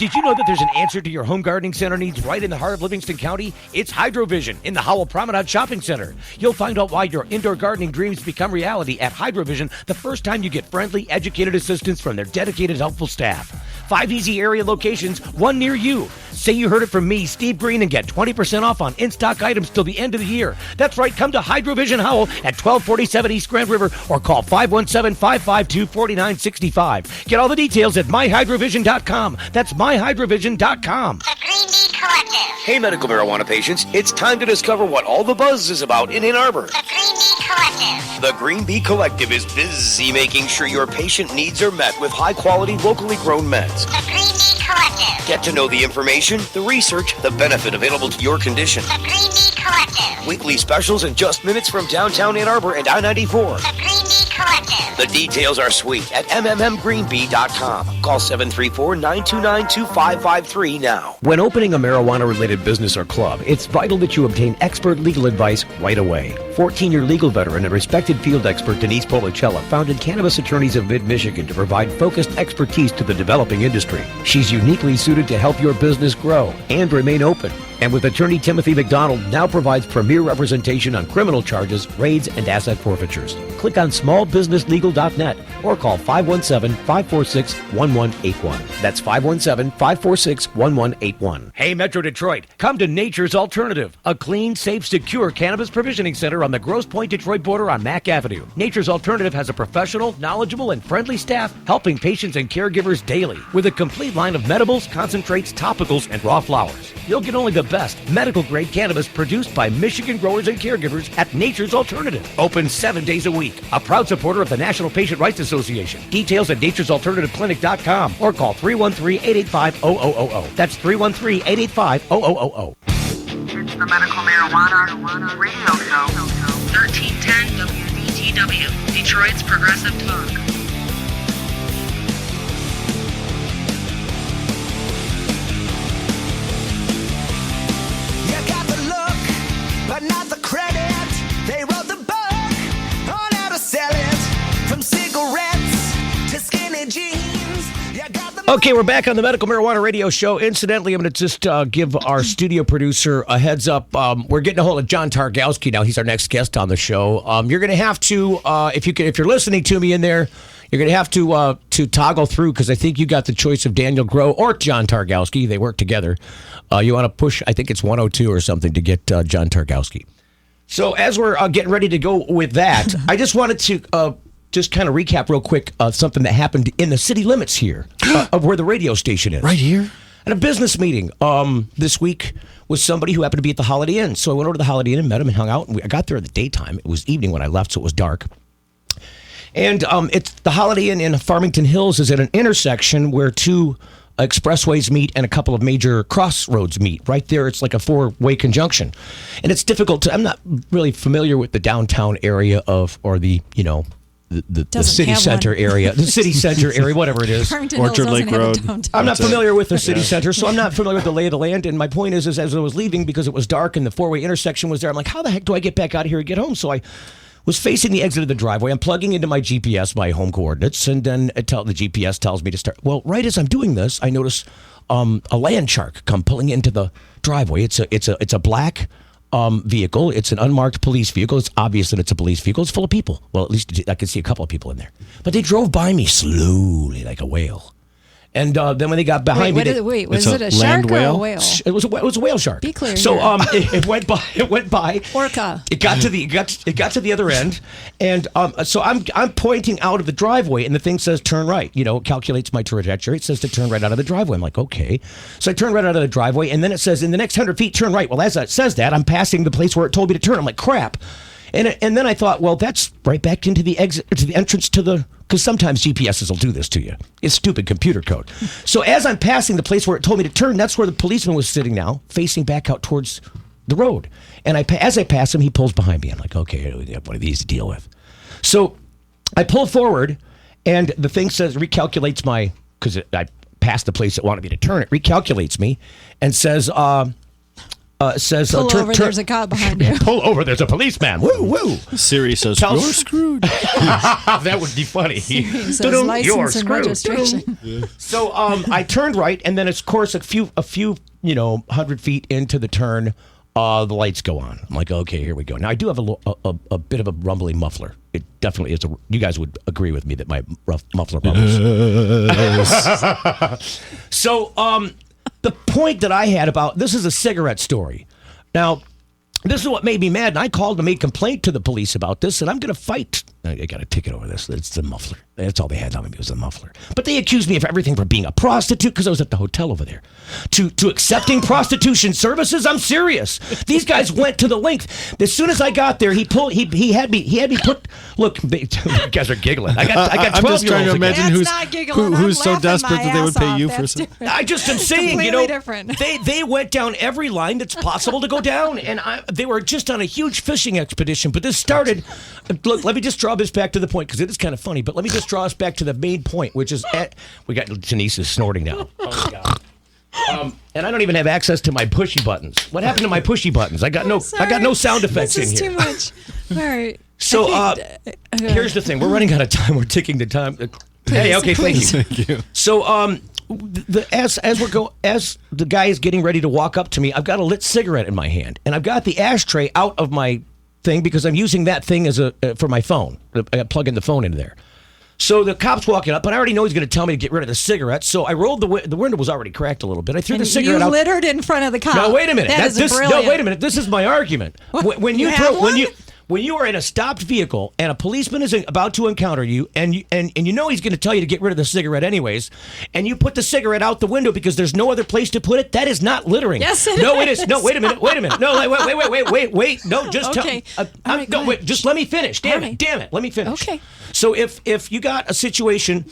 Speaker 2: Did you know that there's an answer to your home gardening center needs right in the heart of Livingston County? It's Hydrovision in the Howell Promenade Shopping Center. You'll find out why your indoor gardening dreams become reality at Hydrovision the first time you get friendly, educated assistance from their dedicated, helpful staff. 5 easy area locations, one near you. Say you heard it from me, Steve Greene, and get 20% off on in-stock items till the end of the year. That's right, come to Hydrovision Howell at 1247 East Grand River or call 517-552-4965. Get all the details at myhydrovision.com. That's myhydrovision.com.
Speaker 3: The Green Bee Collective.
Speaker 2: Hey, medical marijuana patients, it's time to discover what all the buzz is about in Ann Arbor.
Speaker 3: The Green Bee Collective.
Speaker 2: The Green Bee Collective is busy making sure your patient needs are met with high-quality, locally grown meds.
Speaker 3: The Green Bee Collective.
Speaker 2: Get to know the information, the research, the benefit available to your condition.
Speaker 3: The Green Bee Collective.
Speaker 2: Weekly specials in just minutes from downtown Ann Arbor and I-94.
Speaker 3: The Green Bee Collective.
Speaker 2: The details are sweet at mmmgreenbee.com. Call 734-929-2553 now. When opening a marijuana-related business or club, it's vital that you obtain expert legal advice right away. 14-year legal veteran and respected field expert Denise Pollicella founded Cannabis Attorneys of Mid-Michigan to provide focused expertise to the developing industry. She's uniquely suited to help your business grow and remain open. And with attorney Timothy McDonald, now provides premier representation on criminal charges, raids, and asset forfeitures. Click on smallbusinesslegal.net or call 517-546-1181. That's 517-546-1181. Hey, Metro Detroit, come to Nature's Alternative, a clean, safe, secure cannabis provisioning center on the Grosse Pointe Detroit border on Mack Avenue. Nature's Alternative has a professional, knowledgeable, and friendly staff helping patients and caregivers daily with a complete line of medibles, concentrates, topicals, and raw flowers. You'll get only the best medical-grade cannabis produced by Michigan growers and caregivers at Nature's Alternative. Open 7 days a week. A proud supporter of the National Patient Rights Association. Details at naturesalternativeclinic.com or call 313-885-0000. That's 313-885-0000.
Speaker 3: It's the Medical Marijuana Radio Show. 1310 WDTW, Detroit's Progressive Talk.
Speaker 17: You got the look, but not the credit. They wrote the book on how to sell it. From cigarettes to skinny jeans. You got the
Speaker 2: Okay, we're back on the Medical Marijuana Radio Show. Incidentally, I'm going to just give our studio producer a heads up. We're getting a hold of John Targowski now. He's our next guest on the show. You're going to have to, if you're listening to me in there, you're going to have to toggle through because I think you got the choice of Daniel Groh or John Targowski. They work together. You want to push, I think it's 102 or something to get John Targowski. So as we're getting ready to go with that, I just wanted to just kind of recap real quick something that happened in the city limits here of where the radio station is.
Speaker 11: Right here?
Speaker 2: At a business meeting this week with somebody who happened to be at the Holiday Inn. So I went over to the Holiday Inn and met him and hung out. And I got there in the daytime. It was evening when I left, so it was dark. And it's the Holiday Inn in Farmington Hills is at an intersection where two expressways meet and a couple of major crossroads meet. Right there, it's like a four-way conjunction. And it's difficult to, I'm not really familiar with the downtown area or the, the city center area, the city center area, whatever it is.
Speaker 11: Orchard Lake Road.
Speaker 2: I'm not familiar with the city center, so I'm not familiar with the lay of the land. And my point is as I was leaving, because it was dark and the four-way intersection was there, I'm like, how the heck do I get back out of here and get home? So I was facing the exit of the driveway. I'm plugging into my GPS, my home coordinates, and then the GPS tells me to start. Well, right as I'm doing this, I notice a land shark come pulling into the driveway. It's a black vehicle. It's an unmarked police vehicle. It's obvious that it's a police vehicle. It's full of people. Well, at least I could see a couple of people in there. But they drove by me slowly like a whale. And then when they got behind me,
Speaker 10: was it a shark or a whale?
Speaker 2: It was a whale shark.
Speaker 10: Be clear.
Speaker 2: So it went by. It went by.
Speaker 10: Orca.
Speaker 2: It got to the other end, and so I'm pointing out of the driveway, and the thing says turn right. It calculates my trajectory. It says to turn right out of the driveway. I'm like, okay. So I turn right out of the driveway, and then it says in the next 100 feet turn right. Well, as it says that, I'm passing the place where it told me to turn. I'm like, crap. And then I thought, well, that's right back into the exit, to the entrance to the, because sometimes GPSs will do this to you. It's stupid computer code. So as I'm passing the place where it told me to turn, that's where the policeman was sitting now, facing back out towards the road. And as I pass him, he pulls behind me. I'm like, okay, we have one of these to deal with. So I pull forward, and the thing says, recalculates my, because I passed the place it wanted me to turn, it recalculates me and says,
Speaker 10: pull over, there's a cop behind you.
Speaker 2: Pull over, there's a policeman. Woo, woo.
Speaker 11: Siri says, you're screwed.
Speaker 2: That would be funny.
Speaker 10: Siri says, license and registration.
Speaker 2: Yeah. So I turned right, and then, of course, a few 100 feet into the turn, the lights go on. I'm like, okay, here we go. Now, I do have a bit of a rumbling muffler. It definitely is. You guys would agree with me that my muffler rumbles. So, the point that I had about this is a cigarette story. Now, this is what made me mad, and I called and made complaint to the police about this, and I'm going to fight. I got a ticket over this. It's the muffler. That's all they had on me was the muffler. But they accused me of everything from being a prostitute, because I was at the hotel over there, to accepting prostitution services. I'm serious. These guys went to the length. As soon as I got there, he had me put. Look, you guys are giggling. I got 12-year-olds.
Speaker 11: I'm just trying to imagine who's so
Speaker 10: laughing
Speaker 11: desperate
Speaker 10: my
Speaker 11: that they would pay
Speaker 10: ass
Speaker 11: you
Speaker 10: off.
Speaker 11: for
Speaker 10: That's
Speaker 11: something.
Speaker 10: different.
Speaker 2: I just am saying,
Speaker 10: Completely different.
Speaker 2: they went down every line that's possible to go down, and they were just on a huge fishing expedition. But this started. Look, let me just draw this back to the point, because it is kind of funny. But let me just draw us back to the main point, which is we got Denise is snorting now. Oh my God. And I don't even have access to my pushy buttons. What happened to my pushy buttons? I got no sound effects in here.
Speaker 10: This is too much. All right.
Speaker 2: So here's the thing: we're running out of time. We're ticking the time. Hey, okay, thank you. So as the guy is getting ready to walk up to me, I've got a lit cigarette in my hand, and I've got the ashtray out of my thing because I'm using that thing as for my phone. I plug in the phone into there. So the cop's walking up, and I already know he's going to tell me to get rid of the cigarette. So I rolled the window was already cracked a little bit. I threw the cigarette out.
Speaker 10: You littered in front of the cop.
Speaker 2: No, wait a minute.
Speaker 10: Brilliant.
Speaker 2: No, wait a minute. This is my argument. When you are in a stopped vehicle and a policeman is about to encounter you, and you know he's going to tell you to get rid of the cigarette anyways, and you put the cigarette out the window because there's no other place to put it, that is not littering.
Speaker 10: Yes, it
Speaker 2: No,
Speaker 10: is.
Speaker 2: it is. No, wait a minute. No, wait. No, just
Speaker 10: okay.
Speaker 2: wait. Just let me finish. Damn it. Let me finish.
Speaker 10: Okay.
Speaker 2: So if you got a situation.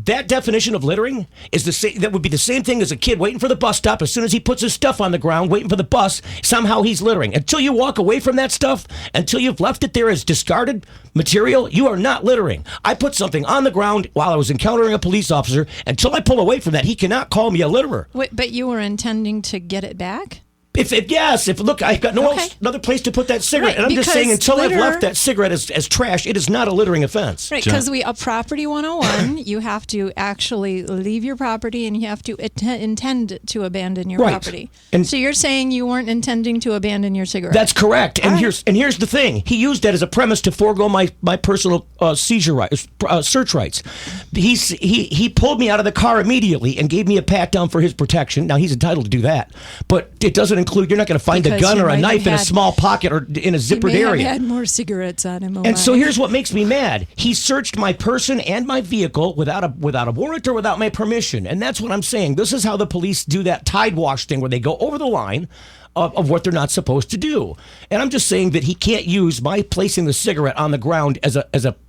Speaker 2: That definition of littering is the same. That would be the same thing as a kid waiting for the bus stop. As soon as he puts his stuff on the ground, waiting for the bus, somehow he's littering. Until you walk away from that stuff, until you've left it there as discarded material, you are not littering. I put something on the ground while I was encountering a police officer. Until I pull away from that, he cannot call me a litterer.
Speaker 10: Wait, but you were intending to get it back?
Speaker 2: If look, I've got another place to put that cigarette, and I'm just saying until I've left that cigarette as trash, it is not a littering offense.
Speaker 10: Right, because a Property 101, you have to actually leave your property and you have to intend to abandon your property. And so you're saying you weren't intending to abandon your cigarette?
Speaker 2: That's correct. And here's the thing: he used that as a premise to forego my personal seizure rights, search rights. He pulled me out of the car immediately and gave me a pat down for his protection. Now he's entitled to do that, but it doesn't include. You're not going to find a gun or a knife in a small pocket or in a zippered area.
Speaker 10: He may have had more cigarettes on him.
Speaker 2: And so here's what makes me mad. He searched my person and my vehicle without a warrant or without my permission. And that's what I'm saying. This is how the police do that tide wash thing where they go over the line of what they're not supposed to do. And I'm just saying that he can't use my placing the cigarette on the ground as a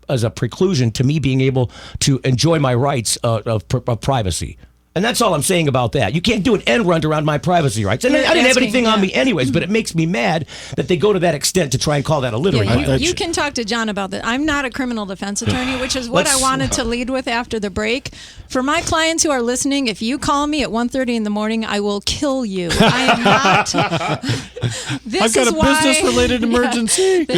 Speaker 2: preclusion to me being able to enjoy my rights of privacy. And that's all I'm saying about that. You can't do an end run around my privacy rights. And I didn't have anything on me anyways, but it makes me mad that they go to that extent to try and call that a littering violation.
Speaker 10: You can talk to John about that. I'm not a criminal defense attorney, which is what I wanted to lead with after the break. For my clients who are listening, if you call me at 1:30 in the morning, I will kill you. I am not.
Speaker 11: I've got a business-related emergency.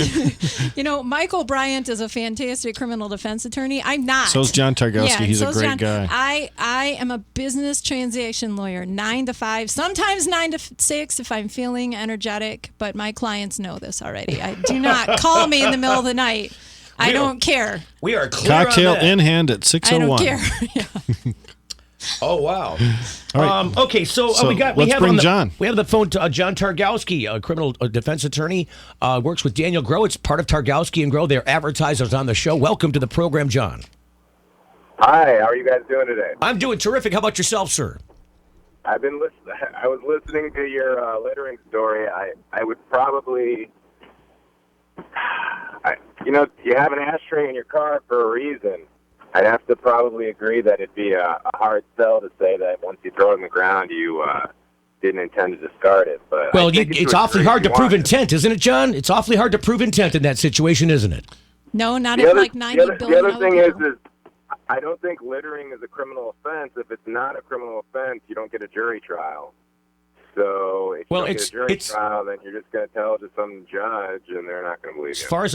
Speaker 10: Michael Bryant is a fantastic criminal defense attorney. I'm not.
Speaker 11: So is John Targowski. He's a great guy.
Speaker 10: I am a business transaction lawyer, 9 to 5, sometimes 9 to 6 if I'm feeling energetic, but my clients know this already. I do not call me in the middle of the night. I don't care.
Speaker 2: We are clear
Speaker 11: Cocktail
Speaker 2: on that.
Speaker 11: in hand at 6:01.
Speaker 10: I don't care. Yeah.
Speaker 2: Oh wow!
Speaker 11: All right.
Speaker 2: Okay, so we have
Speaker 11: John.
Speaker 2: We have the phone to John Targowski, a criminal defense attorney, works with Daniel Groh. It's part of Targowski and Groh. They're advertisers on the show. Welcome to the program, John.
Speaker 18: Hi, how are you guys doing today?
Speaker 2: I'm doing terrific. How about yourself, sir?
Speaker 18: I've been listening. I was listening to your littering story. I would probably, you have an ashtray in your car for a reason. I'd have to probably agree that it'd be a hard sell to say that once you throw it on the ground, you didn't intend to discard it. But
Speaker 2: well, it's awfully hard to prove intent, isn't it, John? It's awfully hard to prove intent in that situation, isn't it?
Speaker 10: No, not if like 90 billion.
Speaker 18: The other thing is I don't think littering is a criminal offense. If it's not a criminal offense, you don't get a jury trial. So if you don't get a jury trial, then you're just going to tell it to some judge, and they're not going to believe you.
Speaker 2: As far as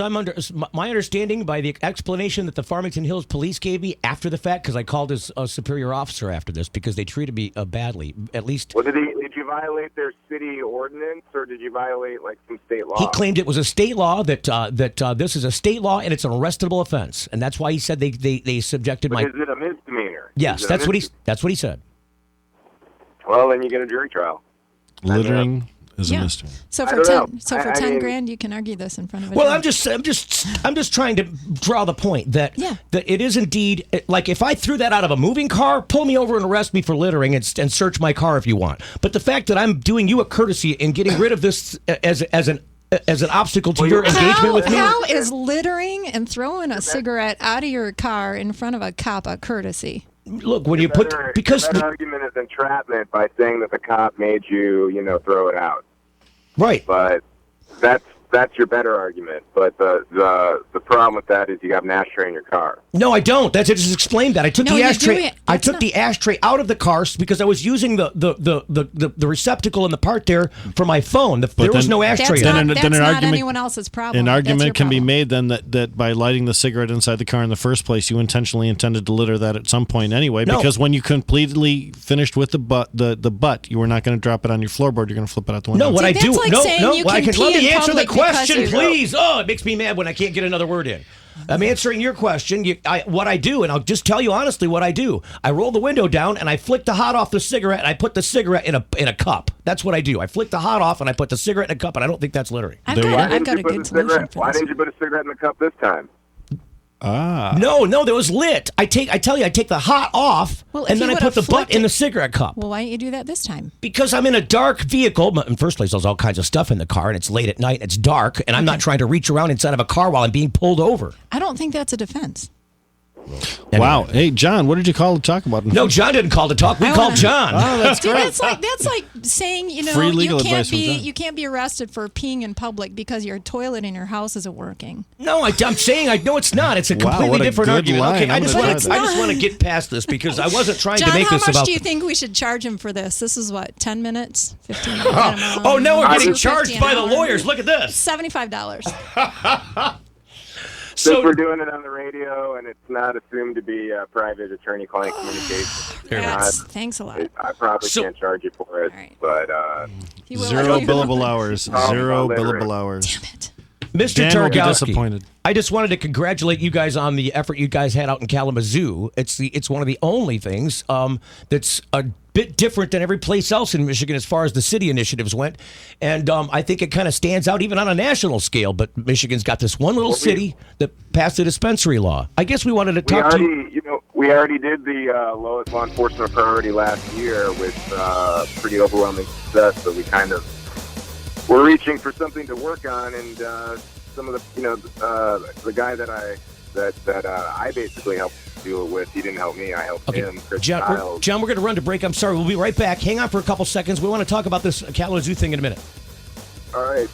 Speaker 2: my understanding, by the explanation that the Farmington Hills police gave me after the fact, because I called his superior officer after this because they treated me badly, at least.
Speaker 18: Well, did you violate their city ordinance, or did you violate like some state law?
Speaker 2: He claimed it was a state law that this is a state law and it's an arrestable offense, and that's why he said they subjected
Speaker 18: Is it a misdemeanor?
Speaker 2: Yes, that's what he said.
Speaker 18: Well, then you get a jury trial.
Speaker 11: Littering is a misdemeanor.
Speaker 10: So for 10 grand, you can argue this in front of a judge.
Speaker 2: I'm just trying to draw the point that it is indeed like if I threw that out of a moving car, pull me over and arrest me for littering and search my car if you want. But the fact that I'm doing you a courtesy and getting rid of this as an obstacle to your engagement with me.
Speaker 10: How is littering and throwing a cigarette out of your car in front of a cop a courtesy?
Speaker 2: Look, when you put because
Speaker 18: that argument is entrapment by saying that the cop made you, throw it out.
Speaker 2: Right.
Speaker 18: But that's your better argument. But the problem with that is you have an ashtray in your car.
Speaker 2: No, I don't. I just explained that. I took the ashtray. I took the ashtray out of the car because I was using the receptacle in the part there for my phone. There was no ashtray.
Speaker 10: That's not anyone else's problem.
Speaker 11: An argument can be made then that by lighting the cigarette inside the car in the first place, you intentionally intended to litter that at some point anyway.
Speaker 2: No.
Speaker 11: Because when you completely finished with the butt, you were not going to drop it on your floorboard. You're going to flip it out the window.
Speaker 2: No, what I do.
Speaker 10: Like
Speaker 2: let me answer the question, please. Oh, it makes me mad when I can't get another word in. I'm answering your question. What I do, and I'll just tell you honestly what I do. I roll the window down and I flick the hot off the cigarette and I put the cigarette in a cup. That's what I do. I flick the hot off and I put the cigarette in a cup, and I don't think that's littering.
Speaker 10: I've got a good solution for
Speaker 18: Why
Speaker 10: this.
Speaker 18: didn't you put a cigarette in the cup this time?
Speaker 2: No, there was lit. I take the hot off, and then I put the butt in the cigarette cup.
Speaker 10: Well, why don't you do that this time?
Speaker 2: Because I'm in a dark vehicle. In the first place, there's all kinds of stuff in the car, and it's late at night, and it's dark, and I'm not trying to reach around inside of a car while I'm being pulled over.
Speaker 10: I don't think that's a defense.
Speaker 2: Anyway.
Speaker 11: Wow. Hey, John, what did you call to talk about?
Speaker 2: No, John didn't call to talk. We called John.
Speaker 11: Oh, that's great.
Speaker 10: That's like saying,
Speaker 11: Free legal advice from John.
Speaker 10: you can't be arrested for peeing in public because your toilet in your house isn't working.
Speaker 2: No, I'm saying I know it's not. It's a completely different argument.
Speaker 11: Line.
Speaker 2: Okay, I just want to get past this because I wasn't trying to make this about.
Speaker 10: John, how much do you think we should charge him for this? This is what, 10 minutes, 15 minutes.
Speaker 2: Oh, no, we're getting charged by the lawyers. Look at this.
Speaker 10: $75.
Speaker 18: Since we're doing it on the radio and it's not assumed to be private attorney-client communication,
Speaker 10: thanks a lot.
Speaker 18: I probably can't charge you for it.
Speaker 10: Right.
Speaker 18: But
Speaker 11: zero billable hours. Zero billable hours.
Speaker 10: Damn it.
Speaker 2: Mr.
Speaker 11: Dan will be
Speaker 2: Targowski,
Speaker 11: disappointed.
Speaker 2: I just wanted to congratulate you guys on the effort you guys had out in Kalamazoo. It's one of the only things that's a bit different than every place else in Michigan as far as the city initiatives went, and I think it kind of stands out even on a national scale. But Michigan's got this one little city that passed a dispensary law. I guess we wanted to talk to you.
Speaker 18: We already did the lowest law enforcement priority last year with pretty overwhelming success. So we kind of we're reaching for something to work on, and some of the guy that I basically helped deal with, he didn't help me, I helped him.
Speaker 2: John, we're going to run to break. I'm sorry, we'll be right back. Hang on for a couple seconds. We want to talk about this Kalamazoo thing in a minute.
Speaker 18: All right.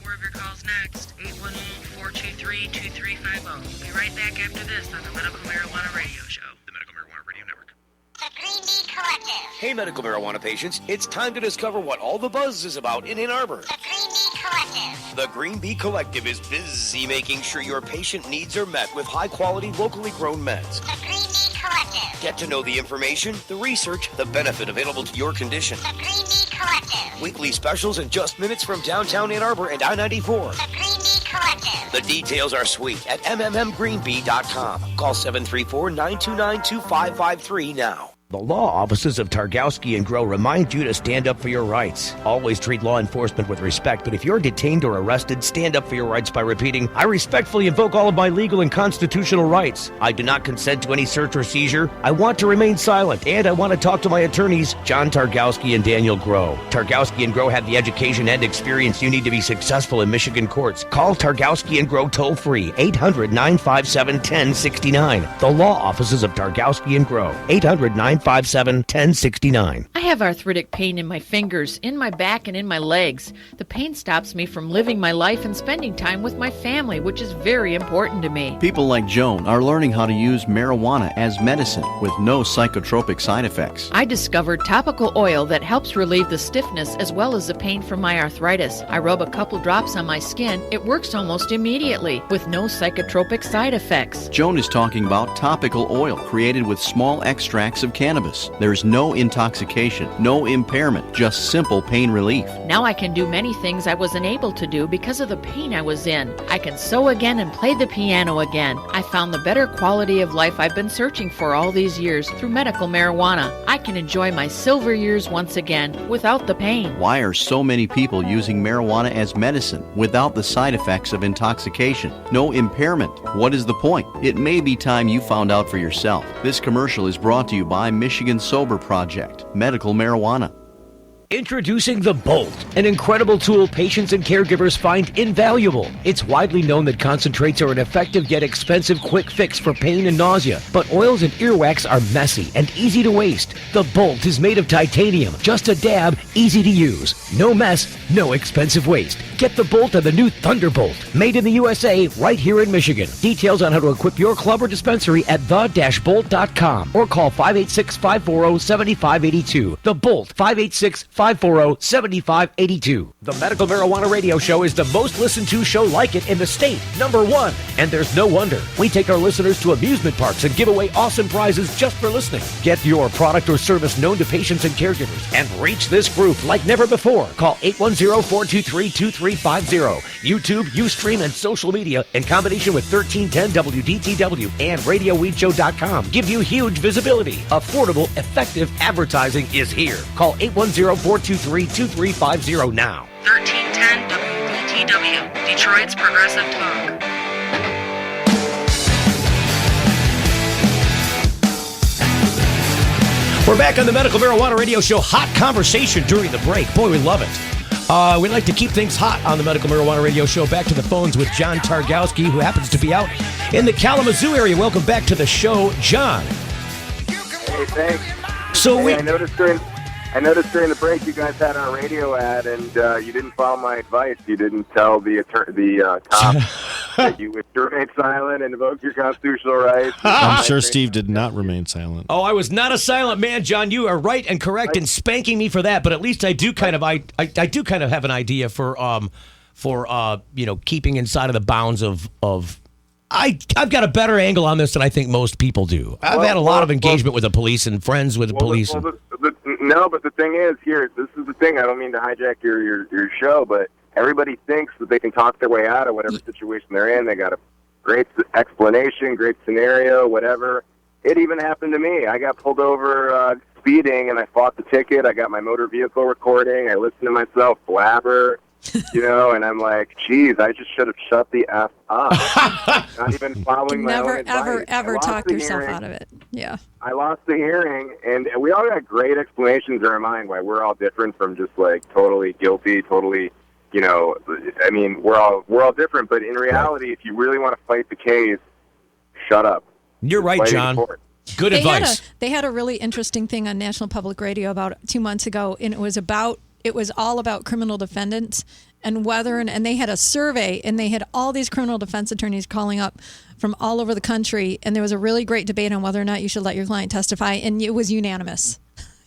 Speaker 3: More of your calls next. 811-423-2350. We'll be right back after this on the Medical Marijuana Radio Show. The Medical Marijuana Radio Network.
Speaker 17: The Greene Collective.
Speaker 2: Hey, medical marijuana patients, it's time to discover what all the buzz is about in Ann Arbor.
Speaker 17: The Greene Collective.
Speaker 2: The Green Bee Collective is busy making sure your patient needs are met with high-quality, locally grown meds.
Speaker 17: The Greene Collective.
Speaker 19: Collective.
Speaker 2: Get to know the information, the research, the benefit available to your condition.
Speaker 19: The Greene Collective.
Speaker 2: Weekly specials in just minutes from downtown Ann Arbor and I-94.
Speaker 19: The Greene Collective.
Speaker 2: The details are sweet at mmmgreenbee.com. Call 734-929-2553 now. The law offices of Targowski and Grow remind you to stand up for your rights. Always treat law enforcement with respect, but if you're detained or arrested, stand up for your rights by repeating, I respectfully invoke all of my legal and constitutional rights. I do not consent to any search or seizure. I want to remain silent, and I want to talk to my attorneys, John Targowski and Daniel Grow. Targowski and Grow have the education and experience you need to be successful in Michigan courts. Call Targowski and Grow toll-free, 800-957-1069. The law offices of Targowski and Grow, 800-957-1069.
Speaker 15: I have arthritic pain in my fingers, in my back, and in my legs. The pain stops me from living my life and spending time with my family, which is very important to me.
Speaker 14: People like Joan are learning how to use marijuana as medicine with no psychotropic side effects.
Speaker 15: I discovered topical oil that helps relieve the stiffness as well as the pain from my arthritis. I rub a couple drops on my skin. It works almost immediately with no psychotropic side effects.
Speaker 14: Joan is talking about topical oil created with small extracts of cannabis. There's no intoxication, no impairment, just simple pain relief.
Speaker 15: Now I can do many things I wasn't able to do because of the pain I was in. I can sew again and play the piano again. I found the better quality of life I've been searching for all these years through medical marijuana. I can enjoy my silver years once again without the pain.
Speaker 14: Why are so many people using marijuana as medicine without the side effects of intoxication? No impairment. What is the point? It may be time you found out for yourself. This commercial is brought to you by Michigan Sober Project, medical marijuana.
Speaker 2: Introducing the Bolt, an incredible tool patients and caregivers find invaluable. It's widely known that concentrates are an effective yet expensive quick fix for pain and nausea, but oils and earwax are messy and easy to waste. The Bolt is made of titanium, just a dab, easy to use. No mess, no expensive waste. Get the Bolt and the new Thunderbolt, made in the USA, right here in Michigan. Details on how to equip your club or dispensary at the-bolt.com or call 586-540-7582. The Bolt, 586-540-7582. The Medical Marijuana Radio Show is the most listened to show like it in the state, #1. And there's no wonder. We take our listeners to amusement parks and give away awesome prizes just for listening. Get your product or service known to patients and caregivers and reach this group like never before. Call 810-423-2350. YouTube, Ustream, and social media in combination with 1310 WDTW and RadioWeedShow.com give you huge visibility. Affordable, effective advertising is here. Call 810-423-2350 now.
Speaker 20: 1310 WDTW, Detroit's Progressive Talk.
Speaker 2: We're back on the Medical Marijuana Radio Show. Hot conversation during the break. Boy, we love it. We'd like to keep things hot on the Medical Marijuana Radio Show. Back to the phones with John Targowski, who happens to be out in the Kalamazoo area. Welcome back to the show, John.
Speaker 18: Hey, thanks.
Speaker 2: So
Speaker 18: I noticed during the break you guys had our radio ad, and you didn't follow my advice. You didn't tell the cop that you would remain silent and invoke your constitutional rights.
Speaker 11: I'm sure Steve did not remain silent.
Speaker 2: Oh, I was not a silent man, John. You are right and correct in spanking me for that. But at least I do kind of I do kind of have an idea for keeping inside of the bounds of. I've got a better angle on this than I think most people do. I've had a lot of engagement with the police and friends with the police.
Speaker 18: No, but the thing is, here, this is the thing. I don't mean to hijack your show, but everybody thinks that they can talk their way out of whatever situation they're in. They got a great explanation, great scenario, whatever. It even happened to me. I got pulled over speeding, and I fought the ticket. I got my motor vehicle recording. I listened to myself blabber. And I'm like, geez, I just should have shut the F up. Not even following my own advice.
Speaker 10: Ever talk yourself out of it. Yeah.
Speaker 18: I lost the hearing, and we all got great explanations in our mind why we're all different from just like totally guilty, totally, I mean, we're all different. But in reality, if you really want to fight the case, shut up.
Speaker 2: You're right, John. Good advice.
Speaker 10: They had a really interesting thing on National Public Radio about 2 months ago, and it was all about criminal defendants and and they had a survey, and they had all these criminal defense attorneys calling up from all over the country, and there was a really great debate on whether or not you should let your client testify, and it was unanimous.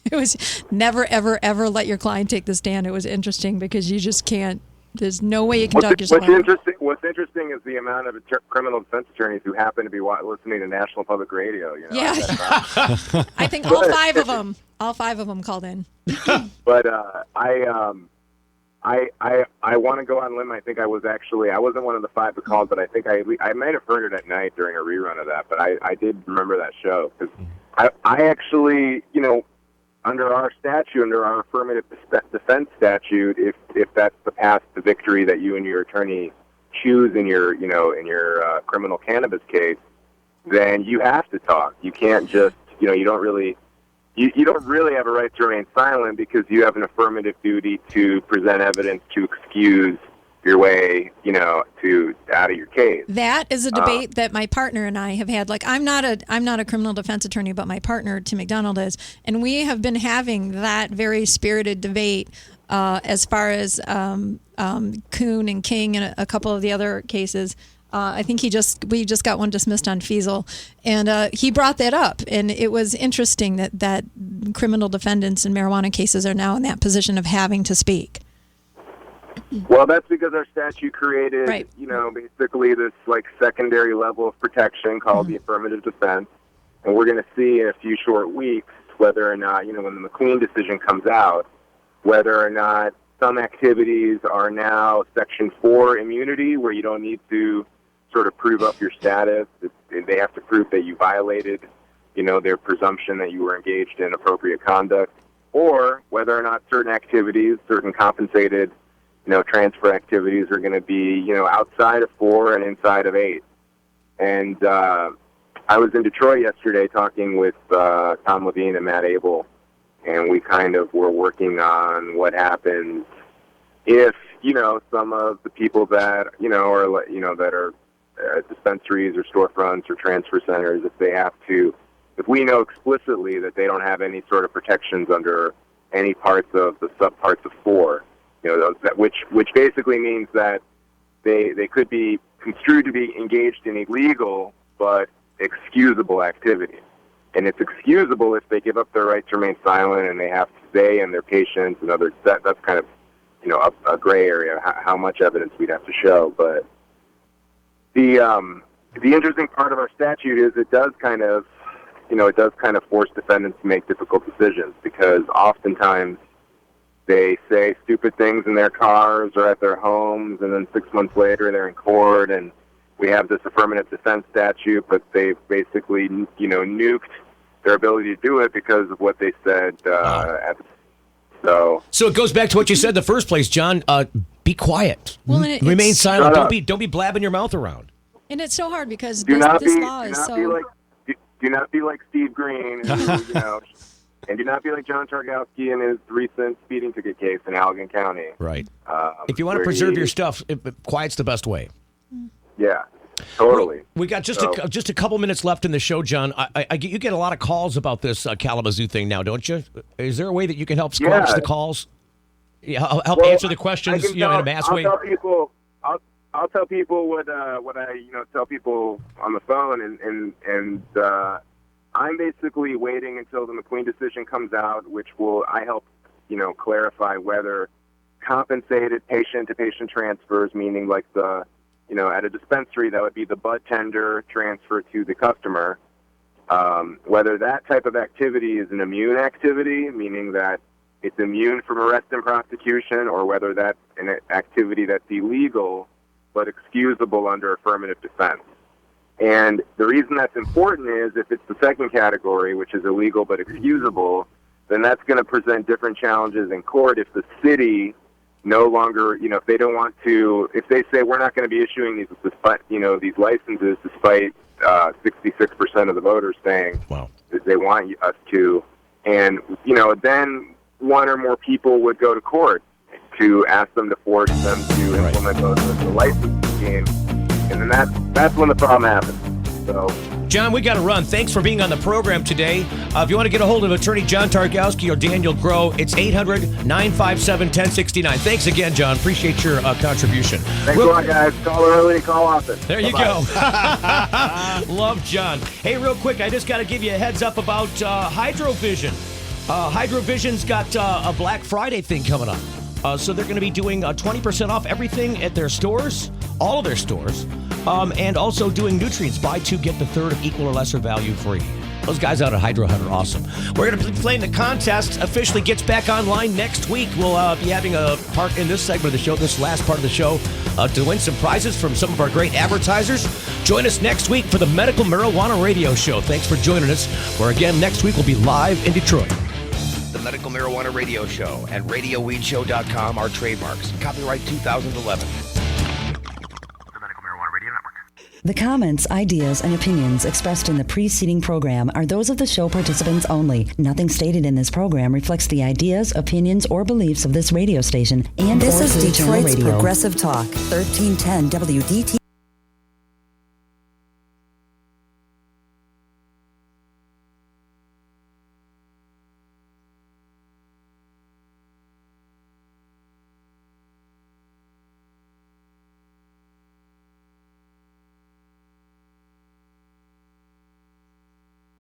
Speaker 10: It was never, ever, ever let your client take the stand. It was interesting because you just can't There's no way you can talk yourself out.
Speaker 18: What's interesting is the amount of criminal defense attorneys who happen to be listening to National Public Radio. You know,
Speaker 10: Yeah. I think all five of them called in.
Speaker 18: But I want to go on limb. I think I wasn't one of the 5 that called, but I think I might have heard it at night during a rerun of that. But I did remember that show because I actually, you know, under our statute, under our affirmative defense statute, if that's the path to victory that you and your attorney choose in your criminal cannabis case, then you have to talk. You can't just, you don't really have a right to remain silent because you have an affirmative duty to present evidence to excuse your way, to out of your case.
Speaker 10: That is a debate that my partner and I have had. Like, I'm not a criminal defense attorney, but my partner, Tim McDonald, is, and we have been having that very spirited debate as far as Kuhn and King and a couple of the other cases. I think we just got one dismissed on Fiesel, and he brought that up, and it was interesting that criminal defendants in marijuana cases are now in that position of having to speak.
Speaker 18: Well, that's because our statute created, basically this like secondary level of protection called the affirmative defense, and we're going to see in a few short weeks whether or not, when the McQueen decision comes out, whether or not some activities are now Section 4 immunity, where you don't need to sort of prove up your status. They have to prove that you violated, their presumption that you were engaged in appropriate conduct, or whether or not certain activities, certain compensated, transfer activities are going to be, outside of 4 and inside of 8. And I was in Detroit yesterday talking with Tom Levine and Matt Abel, and we kind of were working on what happens if, some of the people that, that are dispensaries or storefronts or transfer centers, if we know explicitly that they don't have any sort of protections under any parts of the subparts of 4, which basically means that they could be construed to be engaged in illegal but excusable activity. And it's excusable if they give up their right to remain silent and they and their patients and others. That's kind of, a gray area, how much evidence we'd have to show. But the interesting part of our statute is it does kind of force defendants to make difficult decisions, because oftentimes they say stupid things in their cars or at their homes, and then 6 months later they're in court, and we have this affirmative defense statute, but they've basically, nuked their ability to do it because of what they said
Speaker 2: So it goes back to what you said in the first place, John. Be quiet.
Speaker 10: Well,
Speaker 2: remain silent. Don't be blabbing your mouth around.
Speaker 10: And it's so hard because
Speaker 18: do
Speaker 10: this law
Speaker 18: not
Speaker 10: is so...
Speaker 18: Do not be like Steve Greene, who, and do not be like John Targowski in his recent speeding ticket case in Allegan County.
Speaker 2: Right. If you want to preserve your stuff, quiet's the best way.
Speaker 18: Yeah, totally.
Speaker 2: We got just a couple minutes left in the show, John. You get a lot of calls about this Kalamazoo thing now, don't you? Is there a way that you can help squelch the calls? Yeah, help answer the questions in a mass way.
Speaker 18: I'll tell people what I tell people on the phone, and I'm basically waiting until the McQueen decision comes out, which I help clarify whether compensated patient-to-patient transfers, meaning like the at a dispensary that would be the bud tender transfer to the customer, whether that type of activity is an immune activity, meaning that it's immune from arrest and prosecution, or whether that's an activity that's illegal but excusable under affirmative defense. And the reason that's important is if it's the second category, which is illegal but excusable, then that's going to present different challenges in court if the city no longer, if they don't want to, if they say we're not going to be issuing these licenses despite 66% of the voters saying that they want us to, and, then one or more people would go to court to ask them to force them to implement the license scheme, and then that's when the problem happens. So,
Speaker 2: John, we got to run. Thanks for being on the program today. If you want to get a hold of attorney John Targowski or Daniel Groh, it's 800-957-1069. Thanks again, John. Appreciate your contribution.
Speaker 18: Thanks a lot, guys. Call early, call often.
Speaker 2: There you go. Love John. Hey, real quick, I just got to give you a heads up about Hydrovision. Hydrovision's got a Black Friday thing coming up. So they're going to be doing 20% off everything at their stores, all of their stores, and also doing nutrients. Buy two, get the third of equal or lesser value free. Those guys out at Hydro Hunt are awesome. We're going to be playing the contest. Officially gets back online next week. We'll be having a part in this segment of the show, this last part of the show, to win some prizes from some of our great advertisers. Join us next week for the Medical Marijuana Radio Show. Thanks for joining us, where again next week we'll be live in Detroit. The Medical Marijuana Radio Show and RadioWeedShow.com are trademarks. Copyright 2011.
Speaker 1: The comments, ideas, and opinions expressed in the preceding program are those of the show participants only. Nothing stated in this program reflects the ideas, opinions, or beliefs of this radio station and
Speaker 21: this
Speaker 1: or
Speaker 21: is
Speaker 1: Clear Channel
Speaker 21: Detroit's
Speaker 1: Radio.
Speaker 21: Progressive Talk, 1310 WDT.